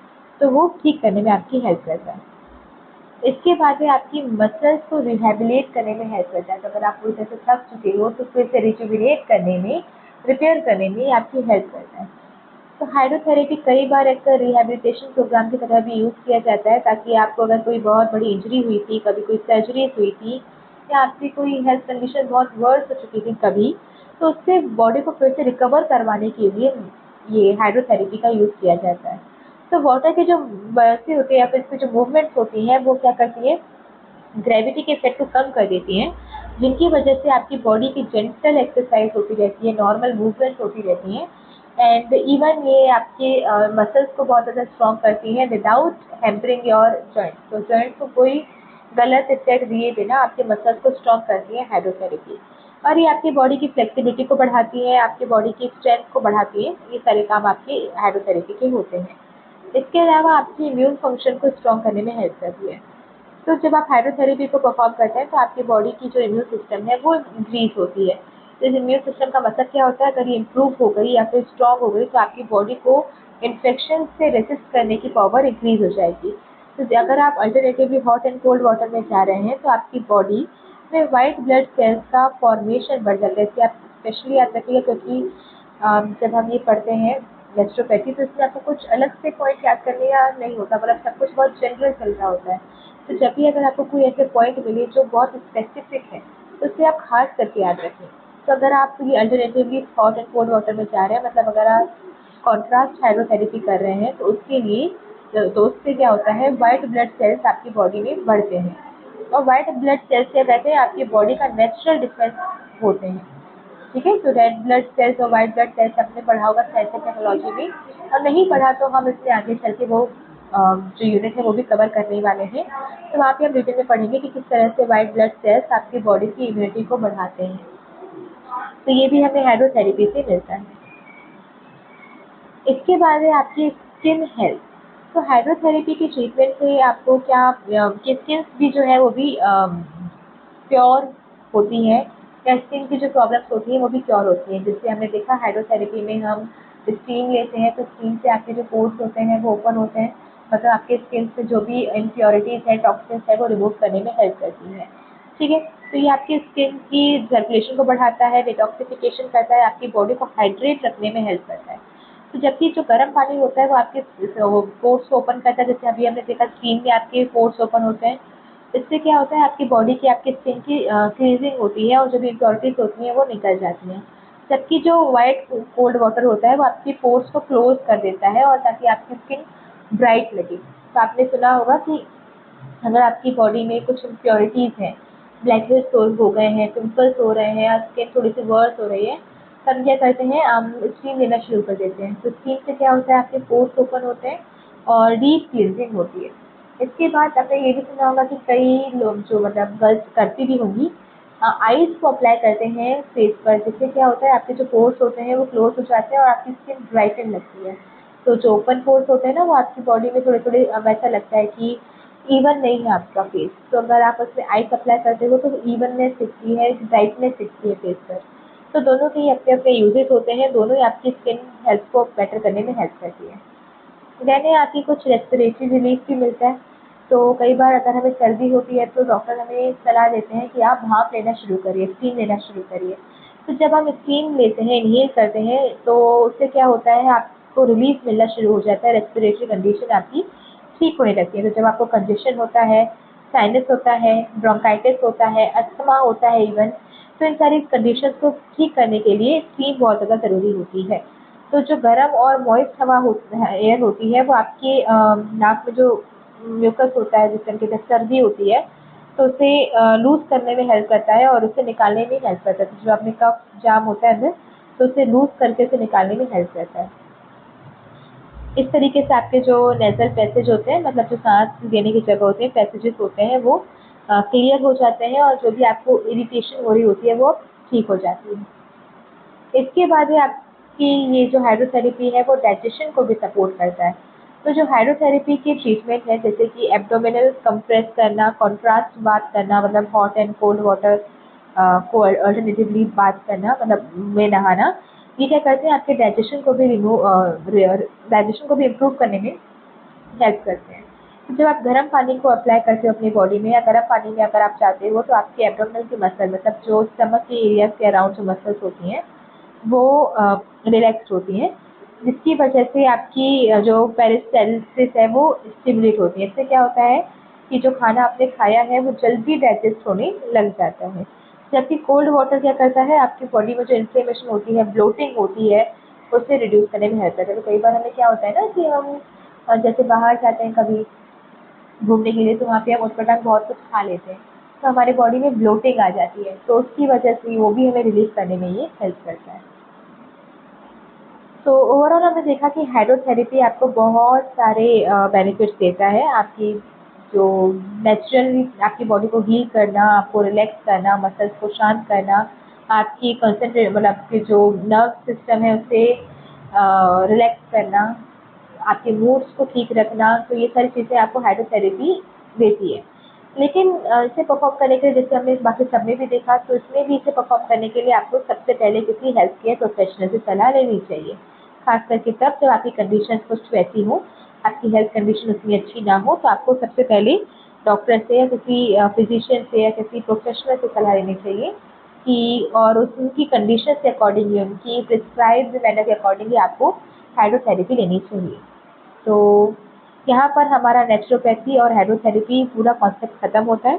तो वो ठीक करने में आपकी हेल्प करता है। इसके बाद है आपकी मसल्स को रिहैबिलिट करने में हेल्प करता है। तो अगर आप पूरी तरह से थक चुके हो तो फिर से रिजुविनेट करने में, रिपेयर करने में आपकी हेल्प करता है। तो हाइड्रोथेरेपी कई बार एक रिहैबिलिटेशन प्रोग्राम की तरह भी यूज़ किया जाता है ताकि आपको अगर कोई बहुत बड़ी इंजरी हुई थी, कभी कोई सर्जरी हुई थी या आपकी कोई हेल्थ कंडीशन बहुत वर्स हो चुकी थी कभी, तो उससे बॉडी को फिर से रिकवर करवाने के लिए ये हाइड्रोथेरेपी का यूज़ किया जाता है। तो वाटर के जो बर्सें होती है या फिर इसकी जो मूवमेंट्स होती हैं वो क्या करती है, ग्रेविटी के इफेक्ट को कम कर देती हैं, जिनकी वजह से आपकी बॉडी की जेंटल एक्सरसाइज होती रहती है, नॉर्मल मूवमेंट्स होती रहती हैं एंड इवन ये आपके मसल्स को बहुत ज़्यादा स्ट्रॉन्ग करती हैं विदाउट हैम्परिंग योर जॉइंट्स। तो जॉइंट्स को कोई गलत इफेक्ट दिए बिना आपके मसल्स को स्ट्रॉन्ग करती है हाइड्रोथेरेपी और ये आपकी बॉडी की फ्लेक्सिबिलिटी को बढ़ाती है, आपकी बॉडी की स्ट्रेंथ को बढ़ाती है। ये सारे काम आपके हाइड्रोथेरेपी के होते हैं। इसके अलावा आपकी इम्यून फंक्शन को स्ट्रॉन्ग करने में हेल्प करती है। तो जब आप हाइड्रोथेरेपी को परफॉर्म करते हैं तो आपकी बॉडी की जो इम्यून सिस्टम है वो इंक्रीज होती है। तो इस इम्यून सिस्टम का मतलब क्या होता है, अगर ये इम्प्रूव हो गई या फिर स्ट्रॉन्ग हो गई तो आपकी बॉडी को इन्फेक्शन से रेसिस्ट करने की पावर इंक्रीज हो जाएगी। तो अगर आप alternatively hot and cold water में जा रहे हैं तो आपकी बॉडी में वाइट ब्लड सेल्स का फॉर्मेशन बढ़ जाता है। इससे आप स्पेशली याद रखिएगा क्योंकि जब हम ये पढ़ते हैं नेचुरोपैथी तो इसमें आपको कुछ अलग से पॉइंट याद करने या नहीं होता, मतलब सब कुछ बहुत जनरल चल रहा होता है। तो जब भी अगर आपको कोई ऐसे पॉइंट मिले जो बहुत स्पेसिफिक है तो उसे आप खास करके याद रखें। तो अगर आप ये alternatively hot and cold water में जा रहे हैं, मतलब अगर आप कॉन्ट्रास्ट हाइड्रोथेरेपी कर रहे हैं तो उसके लिए तो उससे क्या होता है, वाइट ब्लड सेल्स आपकी बॉडी में बढ़ते हैं और वाइट ब्लड सेल्स क्या कहते हैं, आपकी बॉडी का नेचुरल डिफेंस होते हैं। ठीक है, तो रेड ब्लड सेल्स और वाइट ब्लड सेल्स आपने पढ़ा होगा साइंस एंड टेक्नोलॉजी में, और नहीं पढ़ा तो हम इसमें आगे चल के वो जो यूनिट है वो भी कवर करने वाले हैं। तो वहाँ पे हम डिटेल में पढ़ेंगे कि किस तरह से वाइट ब्लड सेल्स आपकी बॉडी की इम्यूनिटी को बढ़ाते हैं। तो ये भी हमें हाइड्रोथेरेपी से मिलता है। इसके बाद है आपकी स्किन हेल्थ। तो हाइड्रोथेरेपी की ट्रीटमेंट से आपको क्या की स्किन भी जो है वो भी प्योर होती हैं, या स्किन की जो प्रॉब्लम्स होती हैं वो भी क्योर होती हैं। जिससे हमने देखा हाइड्रोथेरेपी में हम स्टीम लेते हैं तो स्टीम से आपके जो पोर्स होते हैं वो ओपन होते हैं, मतलब आपके स्किन से जो भी इम्प्योरिटीज़ हैं, टॉक्सिन्स है वो रिमूव करने में हेल्प करती है। ठीक है, तो ये आपकी स्किन की सर्कुलेशन को बढ़ाता है, डिटॉक्सिफिकेशन करता है, आपकी बॉडी को हाइड्रेट रखने में हेल्प करता है। तो जबकि जो गर्म पानी होता है वो आपके पोर्स को ओपन करता है, जैसे अभी हमने देखा स्टीम में आपके पोर्स ओपन होते हैं। इससे क्या होता है आपकी बॉडी की आपकी स्किन की क्लीजिंग होती है और जो भी इम्प्योरिटीज होती हैं वो निकल जाती हैं। जबकि जो वाइट कोल्ड वाटर होता है वो आपकी पोर्स को क्लोज कर देता है और ताकि आपकी स्किन ब्राइट लगे। तो आपने सुना होगा कि अगर आपकी बॉडी में कुछ इम्प्योरिटीज़ हैं, ब्लैकहेड्स हो गए हैं, पिंपल्स हो रहे हैं या स्किन थोड़ी सी वर्स हो रही है, तो हम क्या करते हैं, हम स्टीम लेना शुरू कर देते हैं। तो स्टीम से क्या होता है आपके पोर्स ओपन होते हैं और डीप क्लींजिंग होती है। इसके बाद आपने ये भी सुना होगा कि कई लोग जो मतलब गर्ल्स करती भी होंगी, आइस को अप्लाई करते हैं फेस पर, जिससे क्या होता है आपके जो पोर्स होते हैं वो क्लोज हो जाते हैं और आपकी स्किन ब्राइटन लगती है। तो जो ओपन पोर्स होते हैं ना वो आपकी बॉडी में थोड़े थोड़े वैसा लगता है कि इवन नहीं है आपका फेस। तो अगर आप उसमें आइस अप्लाई करते हो तो इवननेस दिखती है, ब्राइटनेस दिखती है फेस पर। तो दोनों के ही अपने अपने यूजेस होते हैं, दोनों ही आपकी स्किन हेल्थ को बेटर करने में हेल्प करती है। देन आपकी कुछ रेस्पिरेटरी रिलीफ भी मिलता है। तो कई बार अगर हमें सर्दी होती है तो डॉक्टर हमें सलाह देते हैं कि आप भाप लेना शुरू करिए, स्टीम लेना शुरू करिए। तो जब हम स्टीम लेते हैं, इनहेल करते हैं, तो उससे क्या होता है आपको रिलीफ मिलना शुरू हो जाता है, रेस्पिरेटरी कंडीशन आपकी ठीक होने लगती है। तो जब आपको कंजेशन होता है, साइनस होता है, ब्रोंकाइटिस होता है, अस्थमा होता है इवन, तो इन सारी कंडीशंस को ठीक करने के लिए स्टीम बहुत ज़्यादा ज़रूरी होती है। तो जो गर्म और मॉइस्ट हवा एयर होती है वो आपके नाक में जो म्यूकस होता है, जिस तरीके से सर्दी होती है, तो उसे लूज करने में हेल्प करता है और उसे निकालने में हेल्प करता है। तो जो आपने कफ जाम होता है अंदर, तो उसे लूज करके उसे निकालने में हेल्प करता है। इस तरीके से आपके जो नेज़ल पैसेज होते हैं, मतलब जो सांस लेने की जगह होती है, पैसेजेस होते हैं, वो क्लियर हो जाते हैं और जो भी आपको इरिटेशन हो रही होती है वो ठीक हो जाती है। इसके बाद है आपकी ये जो हाइड्रोथेरेपी है वो डाइजेशन को भी सपोर्ट करता है। तो जो हाइड्रोथेरेपी की ट्रीटमेंट है, जैसे कि एब्डोमिनल कंप्रेस करना, कॉन्ट्रास्ट बाथ करना, मतलब हॉट एंड कोल्ड वाटर को अल्टरनेटिवली बाथ करना, मतलब में नहाना, ये क्या करते हैं आपके डाइजेशन को भी इम्प्रूव करने में हेल्प करते हैं। तो जब आप गर्म पानी को अप्लाई करते हो अपनी बॉडी में, या गर्म पानी में अगर आप चाहते हो तो आपके एब्डोमिनल की मसल, मतलब जो स्टमक के एरिया के अराउंड जो मसल्स होती हैं वो रिलैक्स होती हैं, जिसकी वजह से आपकी जो पेरिस्टालसिस है वो स्टिमुलेट होती है। इससे क्या होता है कि जो खाना आपने खाया है वो जल्दी डाइजेस्ट होने लग जाता है। जबकि कोल्ड वाटर क्या करता है आपकी बॉडी में जो इन्फ्लेमेशन होती है, ब्लोटिंग होती है, उसे रिड्यूस करने में हेल्प करता है। तो कई बार हमें क्या होता है ना कि हम जैसे बाहर जाते हैं कभी घूमने के लिए, तो वहाँ पे हम उटपटांग बहुत कुछ खा लेते हैं, तो हमारे बॉडी में ब्लोटिंग आ जाती है, तो उसकी वजह से वो भी हमें रिलीफ करने में ये हेल्प करता है। तो ओवरऑल हमने देखा कि हाइड्रोथेरेपी आपको बहुत सारे बेनिफिट्स देता है। आपकी जो नेचुरली आपकी बॉडी को हील करना, आपको रिलैक्स करना, मसल्स को शांत करना, आपकी कंसंट्रेट मतलब आपके जो नर्व सिस्टम है उसे रिलैक्स करना, आपके मूड्स को ठीक रखना, तो ये सारी चीज़ें आपको हाइड्रोथेरेपी देती है। लेकिन इसे परफॉर्म करने के लिए, जैसे हमने बाकी सब में भी देखा, तो इसमें भी इसे परफॉर्म करने के लिए आपको सबसे पहले किसी हेल्थ केयर प्रोफेशनल से सलाह लेनी चाहिए। खास करके तब जब आपकी कंडीशन कुछ वैसी हो, आपकी हेल्थ कंडीशन उतनी अच्छी ना हो, तो आपको सबसे पहले डॉक्टर से या किसी फिजिशियन से या किसी प्रोफेशनल से सलाह लेनी चाहिए कि और उनकी कंडीशन के अकॉर्डिंगली, उनकी प्रिस्क्राइब्ड मैनर के अकॉर्डिंगली आपको हाइड्रोथेरेपी लेनी चाहिए। तो यहाँ पर हमारा नेचुरोपैथी और हाइड्रोथेरेपी पूरा कॉन्सेप्ट खत्म होता है।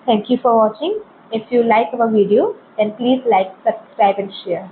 Thank you for watching. If you like our video, then please like, subscribe and share.